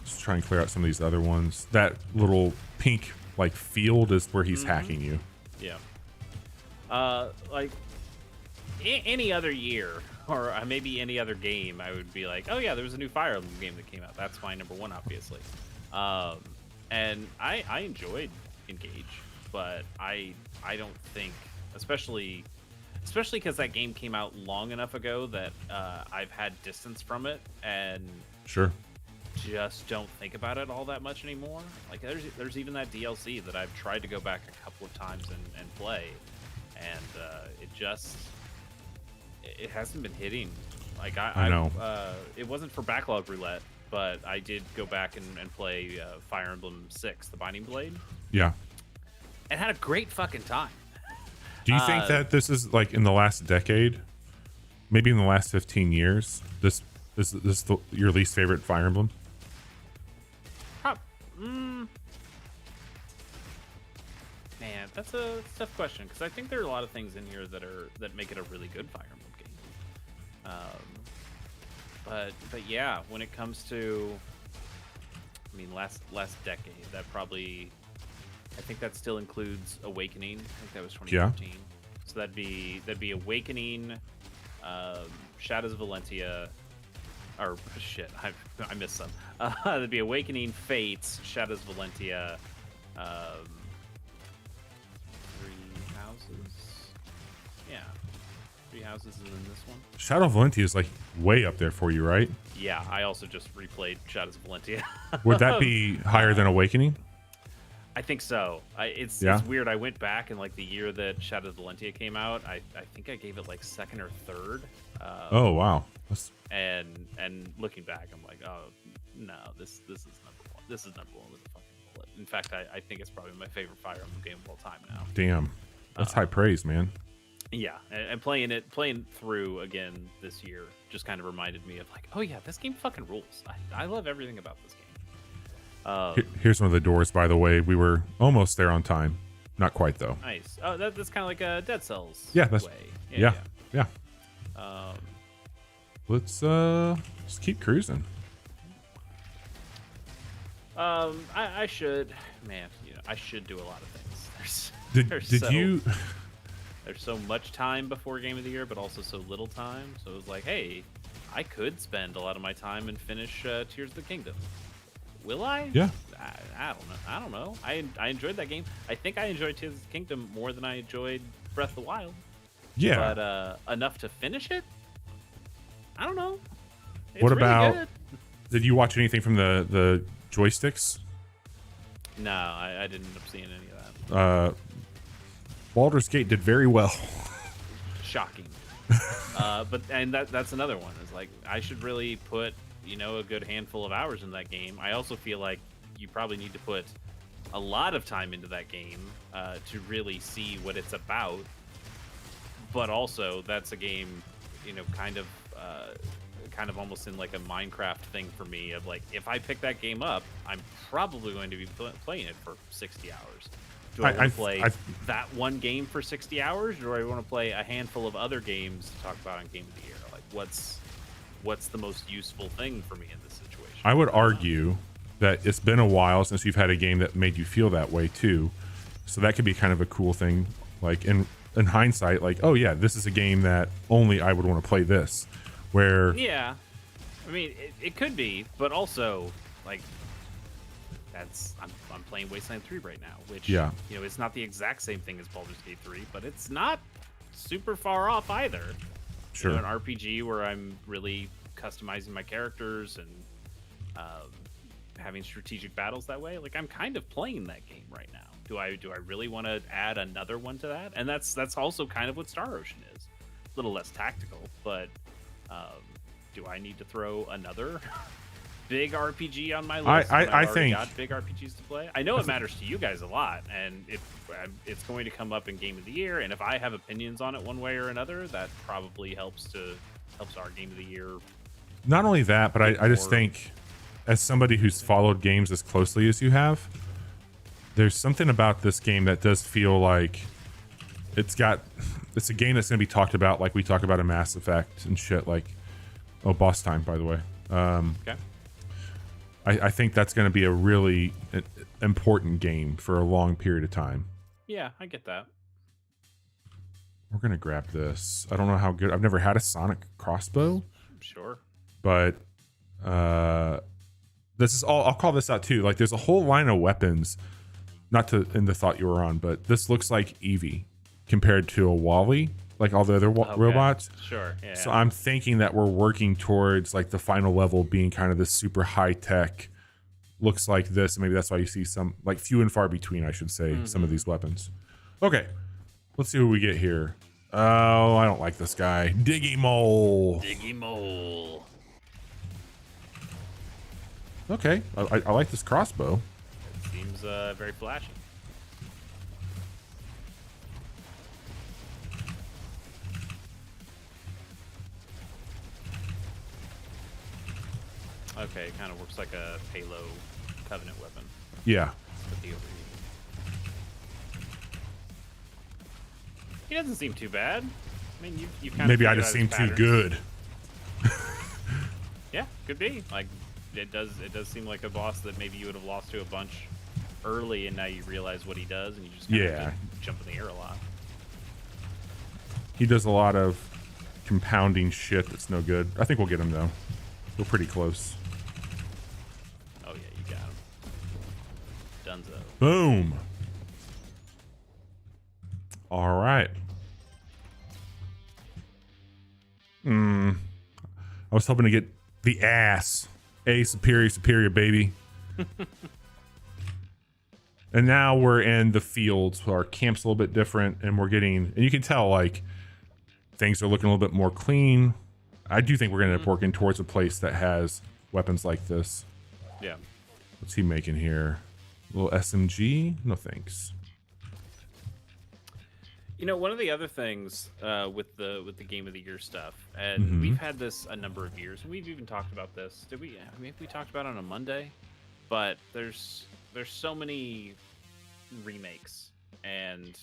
A: Just try and clear out some of these other ones. That little pink like field is where he's hacking you.
B: Yeah. Like any other year or maybe any other game, I would be like, oh yeah, there was a new Fire Emblem game that came out. That's my number one, obviously. And I enjoyed Engage, but I don't think, especially because that game came out long enough ago that I've had distance from it and
A: Sure.
B: just don't think about it all that much anymore. Like there's even that DLC that I've tried to go back a couple of times and play, and it hasn't been hitting. Like
A: I know.
B: It wasn't for Backlog Roulette, but I did go back and play Fire Emblem 6, The Binding Blade,
A: Yeah.
B: and had a great fucking time.
A: Do you think that this is like in the last decade, maybe in the last 15 years, this is your least favorite Fire Emblem?
B: Man, that's a tough question, because I think there are a lot of things in here that make it a really good Fire Emblem game. But yeah, when it comes to, I mean, last decade, that probably, I think that still includes Awakening. I think that was 2015. Yeah. So that'd be Awakening, Shadows of Valentia, or shit, I missed some. That'd be Awakening, Fates, Shadows of Valentia, Three Houses. Yeah, Three Houses, and then this one.
A: Shadow of Valentia is like way up there for you, right?
B: Yeah, I also just replayed Shadows of Valentia.
A: Would that be higher than Awakening?
B: I think so. It's weird. I went back and like the year that Shadows of Valentia came out, I think I gave it like second or third.
A: Oh wow.
B: And looking back, I'm like, oh no, this is number one. This is number one with a fucking bullet. In fact, I think it's probably my favorite Fire Emblem game of all time now.
A: Damn, that's high praise, man.
B: Yeah, and playing through again this year just kind of reminded me of like, oh yeah, this game fucking rules. I love everything about this game.
A: Here's one of the doors, by the way. We were almost there on time. Not quite, though.
B: Nice. Oh, that's kind of like a Dead Cells
A: way. Yeah. Let's just keep cruising.
B: I should, man. I should do a lot of things. There's so much time before Game of the Year, but also so little time. So it was like, hey, I could spend a lot of my time and finish Tears of the Kingdom. Will I?
A: Yeah.
B: I don't know. I enjoyed that game. I think I enjoyed Tears of the Kingdom more than I enjoyed Breath of the Wild.
A: Yeah.
B: But enough to finish it? I don't know. It's
A: what
B: really
A: about?
B: Good.
A: Did you watch anything from the joysticks?
B: No, I didn't end up seeing any of that.
A: Baldur's Gate did very well.
B: Shocking. But that's another one. It's like I should really put a good handful of hours in that game. I also feel like you probably need to put a lot of time into that game to really see what it's about. But also, that's a game, kind of almost in like a Minecraft thing for me of like, if I pick that game up, I'm probably going to be playing it for 60 hours. Do I want to play that one game for 60 hours, or do I want to play a handful of other games to talk about on Game of the Year? Like, what's the most useful thing for me in this situation?
A: I would argue that it's been a while since you've had a game that made you feel that way too. So that could be kind of a cool thing. Like in hindsight, like, oh yeah, this is a game that only I would want to play this. Where
B: yeah, I mean it could be, but also like I'm playing Wasteland 3 right now, which it's not the exact same thing as Baldur's Gate 3, but it's not super far off either.
A: Sure.
B: An RPG where I'm really customizing my characters and having strategic battles that way. Like I'm kind of playing that game right now. Do I really want to add another one to that? And that's also kind of what Star Ocean is. A little less tactical, but do I need to throw another big RPG on my list? I think got big RPGs to play. I know it matters to you guys a lot, and it's going to come up in Game of the Year. And if I have opinions on it one way or another, that probably helps our Game of the Year.
A: Not only that, but I just think, as somebody who's followed games as closely as you have, there's something about this game that does feel like it's a game that's going to be talked about like we talk about a Mass Effect and shit. Like, boss time, by the way.
B: Okay.
A: I think that's going to be a really important game for a long period of time.
B: Yeah, I get that.
A: We're going to grab this. I don't know how good. I've never had a sonic crossbow.
B: Sure.
A: But this is all. I'll call this out too. Like, there's a whole line of weapons. Not to in the thought you were on, but this looks like Eevee compared to a Wally, like all the other robots.
B: Sure. Yeah.
A: So I'm thinking that we're working towards like the final level being kind of this super high tech. Looks like this. Maybe that's why you see some like few and far between, I should say, some of these weapons. Okay, let's see who we get here. Oh, I don't like this guy. Diggy Mole.
B: Diggy Mole.
A: Okay, I like this crossbow.
B: It seems very flashy. Okay, it kind of works like a Halo Covenant weapon.
A: Yeah.
B: With the overheat. He doesn't seem too bad. I mean, you kind of
A: maybe I just seem too good.
B: Yeah, could be. Like, it does seem like a boss that maybe you would have lost to a bunch early, and now you realize what he does, and you just kind of jump in the air a lot.
A: He does a lot of compounding shit that's no good. I think we'll get him though. We're pretty close.
B: Oh yeah, you got him. Dunzo.
A: Boom. All right. I was hoping to get the ass. Superior, baby. And now we're in the fields. Our camp's a little bit different, and we're getting, and you can tell like things are looking a little bit more clean. I do think we're going to end up working towards a place that has weapons like this.
B: Yeah.
A: What's he making here? A little SMG? No thanks.
B: You know, one of the other things with the Game of the Year stuff, and we've had this a number of years, and we've even talked about this. Did we? Maybe we talked about it on a Monday, but there's so many remakes and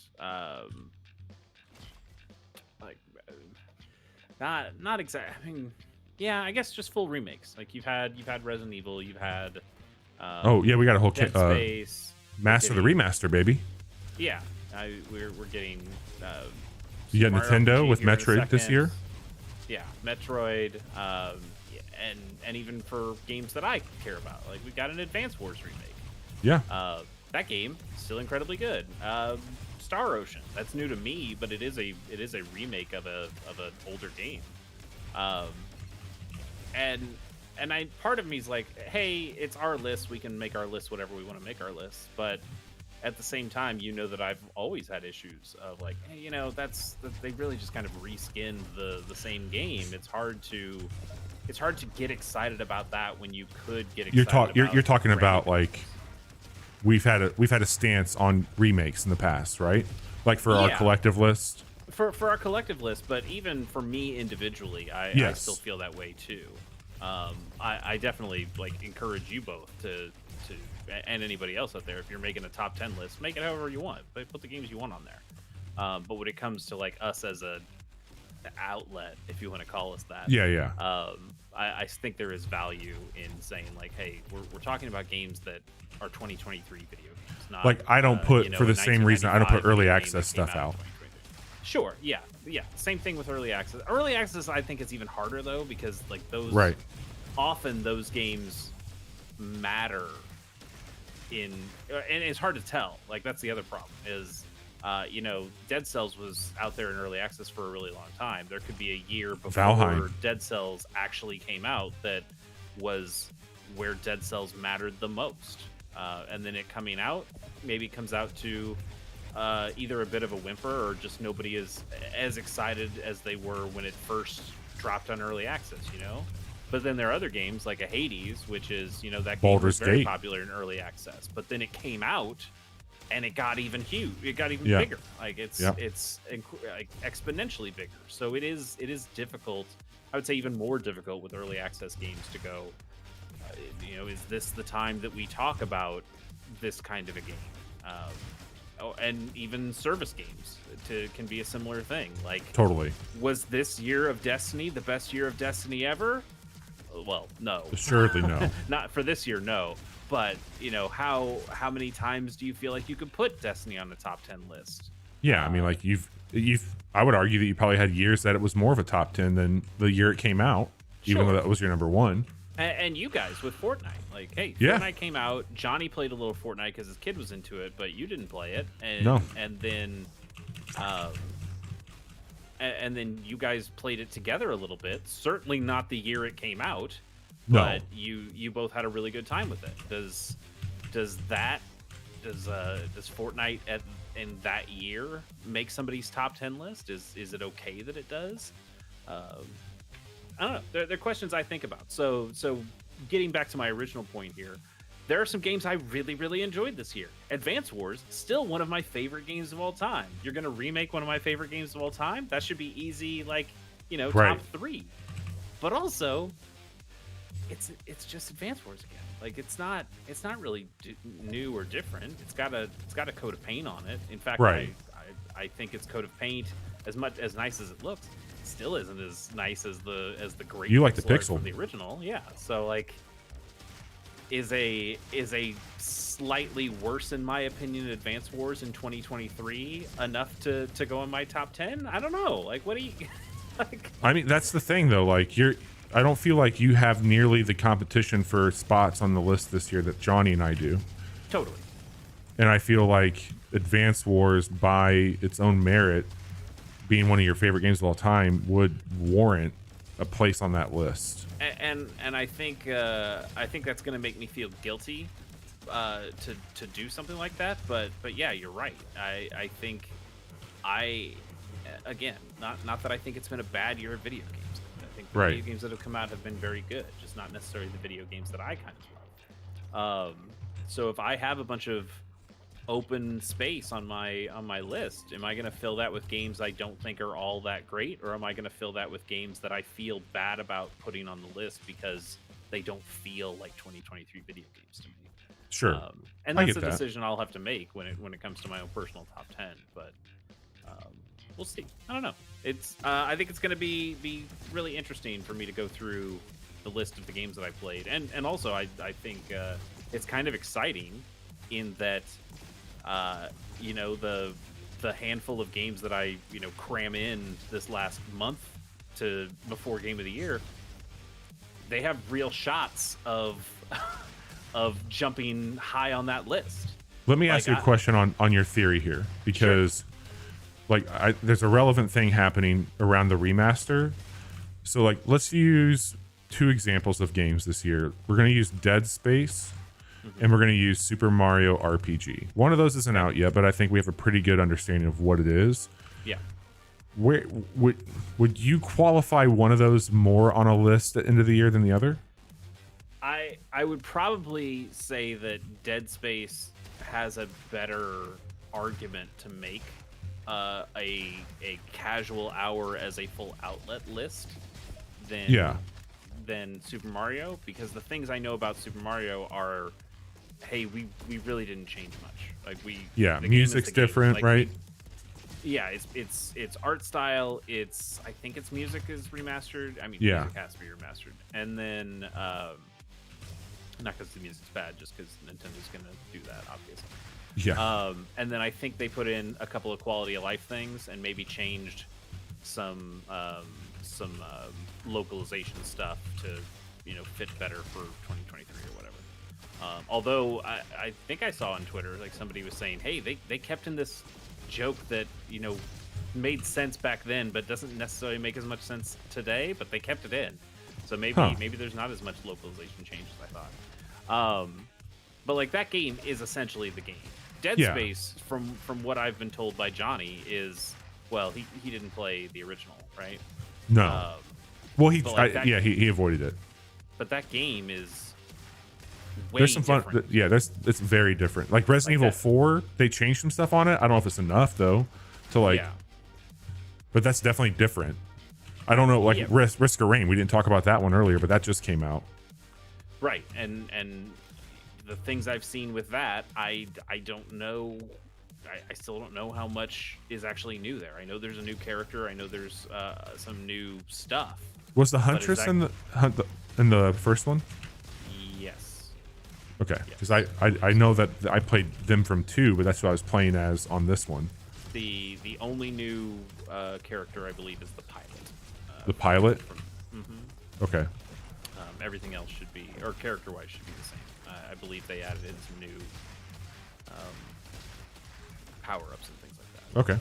B: like not exact. I mean, yeah, I guess just full remakes. Like you've had Resident Evil, you've had
A: oh yeah, we got a whole
B: Dead Space,
A: Master the Remaster, baby.
B: Yeah, we're getting.
A: You got Nintendo with Metroid this year.
B: Yeah, Metroid, and even for games that I care about, like we got an Advance Wars remake.
A: Yeah.
B: That game still incredibly good. Star Ocean, that's new to me, but it is a remake of an older game. And I part of me is like, hey, it's our list. We can make our list whatever we want to make our list, but at the same time, you know that I've always had issues of like, hey, you know, they really just kind of reskinned the same game. It's hard to get excited about that when you could get excited.
A: You're talking about like we've had a stance on remakes in the past, right? Like for our collective list.
B: For our collective list, but even for me individually, I still feel that way too. I definitely like encourage you both to and anybody else out there, if you're making a top 10 list, make it however you want, but put the games you want on there. But when it comes to like us as a outlet, if you want to call us that, I think there is value in saying like, hey, we're talking about games that are 2023 video games, not
A: like I don't put for the same reason I don't put early access stuff out.
B: Sure, yeah, same thing with early access. Early access I think is even harder though, because like those often those games matter in, and it's hard to tell. Like that's the other problem is, you know, Dead Cells was out there in early access for a really long time. There could be a year before
A: Valheim.
B: Dead Cells actually came out that was where Dead Cells mattered the most, and then it coming out maybe comes out to either a bit of a whimper or just nobody is as excited as they were when it first dropped on early access, you know. But then there are other games like a Hades, which is, you know, that game was very popular in early access. But then it came out, and it got even huge. It got even bigger. Like it's like exponentially bigger. So it is difficult. I would say even more difficult with early access games to go. You know, is this the time that we talk about this kind of a game? And even service games can be a similar thing. Like
A: totally.
B: Was this year of Destiny the best year of Destiny ever? well, no.
A: Assuredly no.
B: Not for this year, no. But, you know, how many times do you feel like you could put Destiny on the top 10 list?
A: Yeah, I mean, like you've I would argue that you probably had years that it was more of a top 10 than the year it came out, even though that was your number one.
B: And you guys with Fortnite, like, hey,
A: Yeah.
B: Fortnite came out. Johnny played a little Fortnite because his kid was into it, but you didn't play it. And,
A: No.
B: And then, and then you guys played it together a little bit. Certainly not the year it came out,
A: No.
B: but you both had a really good time with it. Does Fortnite in that year make somebody's top 10 list? Is it okay that it does? I don't know. They're questions I think about. So getting back to my original point here, there are some games I really, really enjoyed this year. Advance Wars, still one of my favorite games of all time. You're going to remake one of my favorite games of all time? That should be easy, like, you know,
A: Right.
B: top 3. But also, it's just Advance Wars again. Like, it's not really new or different. It's got a coat of paint on it. In fact,
A: Right.
B: I think its coat of paint, as nice as it looks, still isn't as nice as the great.
A: You like the
B: art
A: pixel
B: from the original, yeah. So like, is a slightly worse, in my opinion, Advance Wars in 2023 enough to go in my top 10? I don't know. Like, what do you? Like,
A: I mean, that's the thing though. Like I don't feel like you have nearly the competition for spots on the list this year that Johnny and I do.
B: totally.
A: And I feel like Advance Wars, by its own merit, being one of your favorite games of all time, would warrant a place on that list.
B: And I think that's gonna make me feel guilty to do something like that. But yeah, you're right. I think again, not that I think it's been a bad year of video games. I think the video games that have come out have been very good, just not necessarily the video games that I kind of love. So if I have a bunch of open space on my list, am I going to fill that with games I don't think are all that great, or am I going to fill that with games that I feel bad about putting on the list because they don't feel like 2023 video games to me?
A: Sure.
B: And that's a decision I'll have to make when it comes to my own personal top 10, but we'll see. I don't know. It's I think it's going to be really interesting for me to go through the list of the games that I played, and also I think it's kind of exciting in that you know, the handful of games that I, you know, cram in this last month to before Game of the Year, they have real shots of jumping high on that list.
A: Let me ask you a question on your theory here, because like there's a relevant thing happening around the remaster. So like, let's use 2 examples of games this year. We're going to use Dead Space, and we're going to use Super Mario RPG. One of those isn't out yet, but I think we have a pretty good understanding of what it is.
B: Yeah.
A: Where would you qualify one of those more on a list at the end of the year than the other?
B: I would probably say that Dead Space has a better argument to make a casual hour as a full outlet list than Super Mario, because the things I know about Super Mario are, hey, we really didn't change much. Like
A: music's different, like, right?
B: It's art style. I think its music is remastered. I mean, music has to be remastered, and then not because the music's bad, just because Nintendo's gonna do that, obviously.
A: Yeah.
B: And then I think they put in a couple of quality of life things and maybe changed some localization stuff to, you know, fit better for 2023 or whatever. Although I think I saw on Twitter, like, somebody was saying, hey, they kept in this joke that, you know, made sense back then but doesn't necessarily make as much sense today, but they kept it in. So maybe there's not as much localization change as I thought. But like, that game is essentially the game. Dead Space, from what I've been told by Johnny, is, well, he didn't play the original, right?
A: No. Well, he avoided it.
B: But that game is way
A: there's some
B: different.
A: fun. It's very different. Like Resident Evil 4, they changed some stuff on it. I don't know if it's enough though to like. Yeah. But that's definitely different. I don't know, like Risk of Rain. We didn't talk about that one earlier, but that just came out.
B: Right, and the things I've seen with that, I don't know. I still don't know how much is actually new there. I know there's a new character. I know there's some new stuff.
A: Was the Huntress in the first one?
B: Yes.
A: Okay, because I know that I played them from 2, but that's what I was playing as on this one.
B: The only new character I believe is the pilot.
A: The pilot.
B: Mm-hmm.
A: Okay.
B: Everything else should be, or character-wise, should be the same. I believe they added in some new power-ups and things like that.
A: Okay.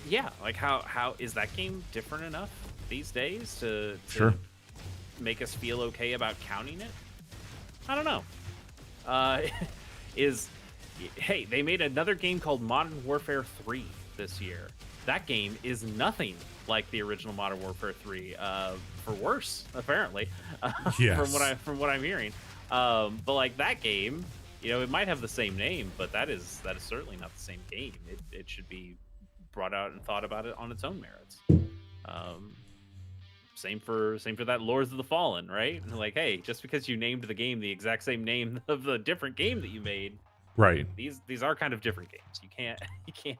B: Yeah, like how is that game different enough these days to
A: Sure.
B: make us feel okay about counting it? I don't know. Hey, they made another game called Modern Warfare 3 this year. That game is nothing like the original Modern Warfare 3, for worse, apparently.
A: Yes.
B: From what I'm hearing. But like that game, you know, it might have the same name, but that is certainly not the same game. It should be brought out and thought about it on its own merits. Same for that Lords of the Fallen, right? Like, hey, just because you named the game the exact same name of the different game that you made,
A: right?
B: These are kind of different games. You can't
A: change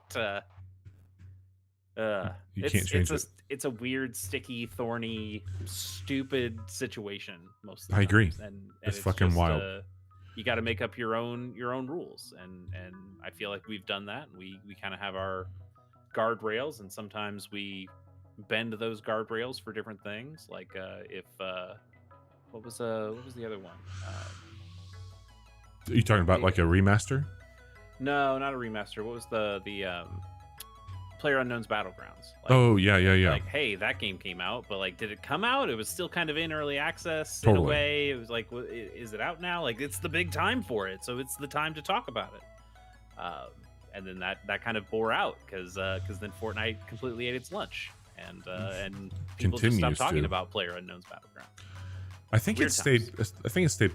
A: it.
B: It's a weird, sticky, thorny, stupid situation most of the
A: I
B: time.
A: agree.
B: And
A: it's fucking
B: just,
A: wild.
B: You got to make up your own rules, and I feel like we've done that. And we kind of have our guardrails, and sometimes we bend those guardrails for different things. Like what was the other one?
A: Are you talking about like a remaster?
B: No, not a remaster. What was the PlayerUnknown's Battlegrounds? Like,
A: oh yeah.
B: Like, hey, that game came out, but like, did it come out? It was still kind of in early access
A: Totally.
B: in a way. It was like, is it out now? Like, it's the big time for it, so it's the time to talk about it. And then that kind of bore out because then Fortnite completely ate its lunch, and people just stopped talking about PlayerUnknown's Battleground.
A: I think it stayed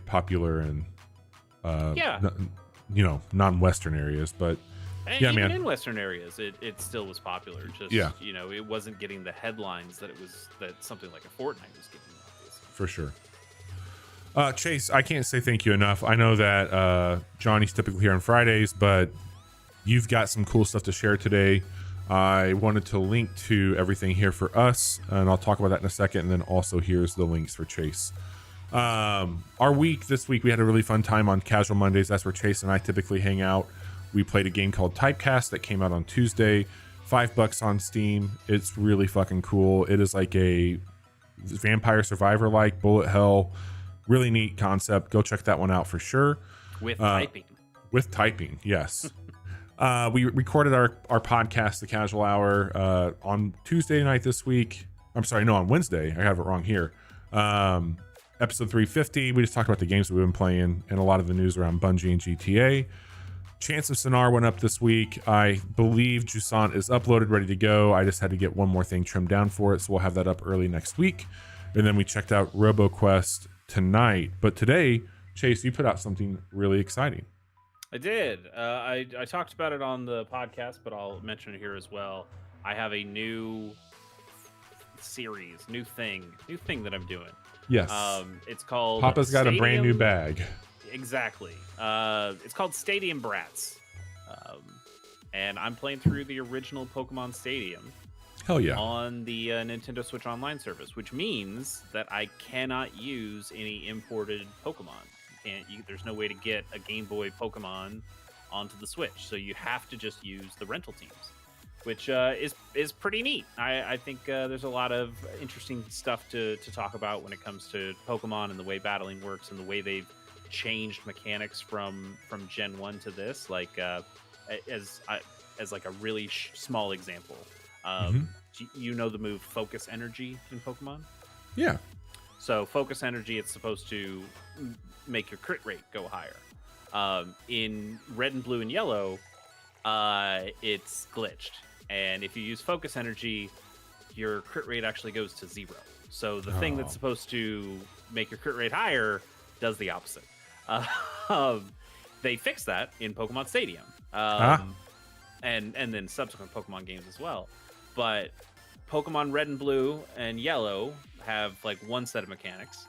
A: popular in non-Western areas, but
B: and
A: yeah,
B: even
A: man,
B: in Western areas, it still was popular. Just you know, it wasn't getting the headlines that something like a Fortnite was getting. Obviously.
A: For sure. Chase, I can't say thank you enough. I know that Johnny's typically here on Fridays, but you've got some cool stuff to share today. I wanted to link to everything here for us, and I'll talk about that in a second. And then also here's the links for Chase. Our week this week, we had a really fun time on Casual Mondays. That's where Chase and I typically hang out. We played a game called TYPECAST that came out on Tuesday. $5 on Steam. It's really fucking cool. It is like a Vampire Survivor like bullet hell. Really neat concept. Go check that one out for sure.
B: With typing.
A: With typing, yes. We recorded our podcast, The Casual Hour, on Tuesday night this week. I'm sorry, no, on Wednesday. I have it wrong here. Episode 350. We just talked about the games we've been playing and a lot of the news around Bungie and GTA. Chance of Sonar went up this week. I believe Jusant is uploaded, ready to go. I just had to get one more thing trimmed down for it, so we'll have that up early next week. And then we checked out RoboQuest tonight. But today, Chase, you put out something really exciting.
B: I did. I talked about it on the podcast, but I'll mention it here as well. I have a new series, new thing that I'm doing.
A: Yes.
B: It's called
A: Papa's got a brand new bag.
B: Exactly. It's called Stadium Brats. And I'm playing through the original Pokemon Stadium.
A: Hell yeah.
B: On the Nintendo Switch Online service, which means that I cannot use any imported Pokemon. There's no way to get a Game Boy Pokemon onto the Switch, so you have to just use the rental teams, which is pretty neat. I think there's a lot of interesting stuff to talk about when it comes to Pokemon and the way battling works and the way they've changed mechanics from Gen 1 to this. Like as like a really small example, you know the move Focus Energy in Pokemon?
A: Yeah.
B: So Focus Energy, it's supposed to make your crit rate go higher. In Red and Blue and Yellow, it's glitched, and if you use Focus Energy, your crit rate actually goes to 0. So the thing that's supposed to make your crit rate higher does the opposite. They fixed that in Pokemon Stadium, and then subsequent Pokemon games as well. But Pokemon Red and Blue and Yellow have like one set of mechanics,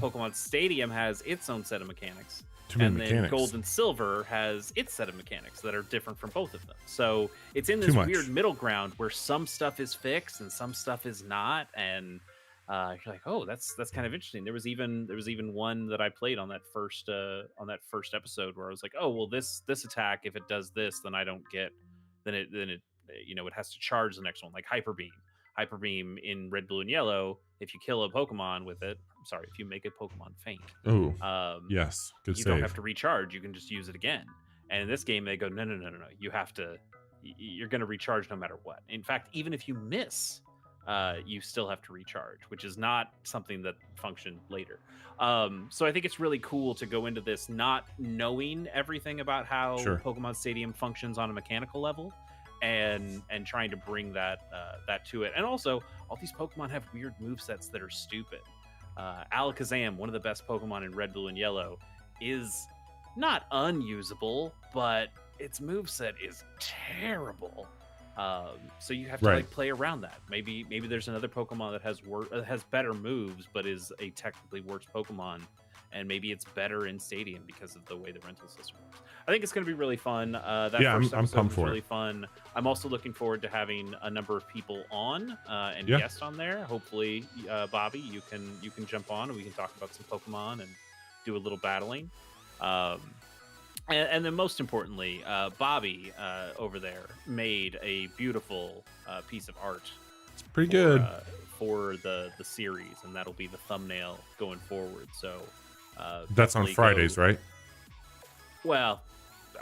B: Pokemon Stadium has its own set of mechanics.
A: Too many
B: And then
A: mechanics.
B: Gold and Silver has its set of mechanics that are different from both of them. So it's in
A: Too
B: this
A: much.
B: weird middle ground where some stuff is fixed and some stuff is not. And you're like, oh, that's kind of interesting. There was even one that I played on that first episode where I was like, oh, well, this attack, if it does this, then I don't get, then it it has to charge the next one, like Hyper Beam in Red, Blue, and Yellow. If you kill a Pokemon with it, sorry, if you make a Pokemon faint,
A: Oh, yes, good
B: you
A: save.
B: don't have to recharge. You can just use it again. And in this game, they go, no. You have to. You're going to recharge no matter what. In fact, even if you miss, you still have to recharge, which is not something that functioned later. So I think it's really cool to go into this not knowing everything about how Pokemon Stadium functions on a mechanical level, and trying to bring that to it. And also, all these Pokemon have weird movesets that are stupid. Alakazam, one of the best Pokemon in Red, Blue, and Yellow, is not unusable, but its moveset is terrible. So you have to like play around that. Maybe there's another Pokemon that has better moves, but is a technically worse Pokemon, and maybe it's better in Stadium because of the way the rental system works. I think it's going to be really fun.
A: I'm pumped for
B: really fun. I'm also looking forward to having a number of people on and guests on there. Hopefully, Bobby, you can jump on and we can talk about some Pokemon and do a little battling. And then most importantly, Bobby over there made a beautiful piece of art.
A: It's pretty good
B: for the series, and that'll be the thumbnail going forward. So
A: that's on Fridays, right?
B: Well,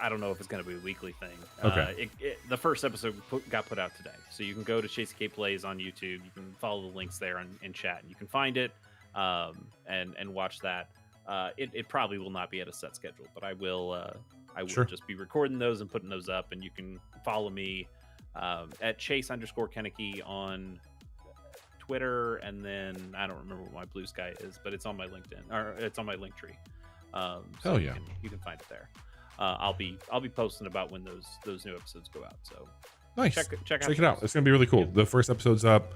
B: I don't know if it's going to be a weekly thing.
A: Okay.
B: The first episode got put out today, so you can go to Chase K Plays on YouTube. You can follow the links there in chat, and you can find it and watch that. It probably will not be at a set schedule, but I will just be recording those and putting those up, and you can follow me at Chase_Kenneke on Twitter, and then I don't remember what my Blue Sky is, but it's on my LinkedIn, or it's on my Linktree. So you can find it there. I'll be posting about when those new episodes go out. So
A: nice.
B: Check
A: it out. It's gonna be really cool. The first episode's up.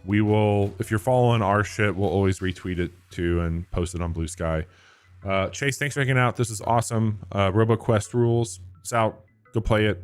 A: We will, if you're following our shit, we'll always retweet it too and post it on Blue Sky. Chase, thanks for hanging out. This is awesome. RoboQuest rules. It's out. Go play it.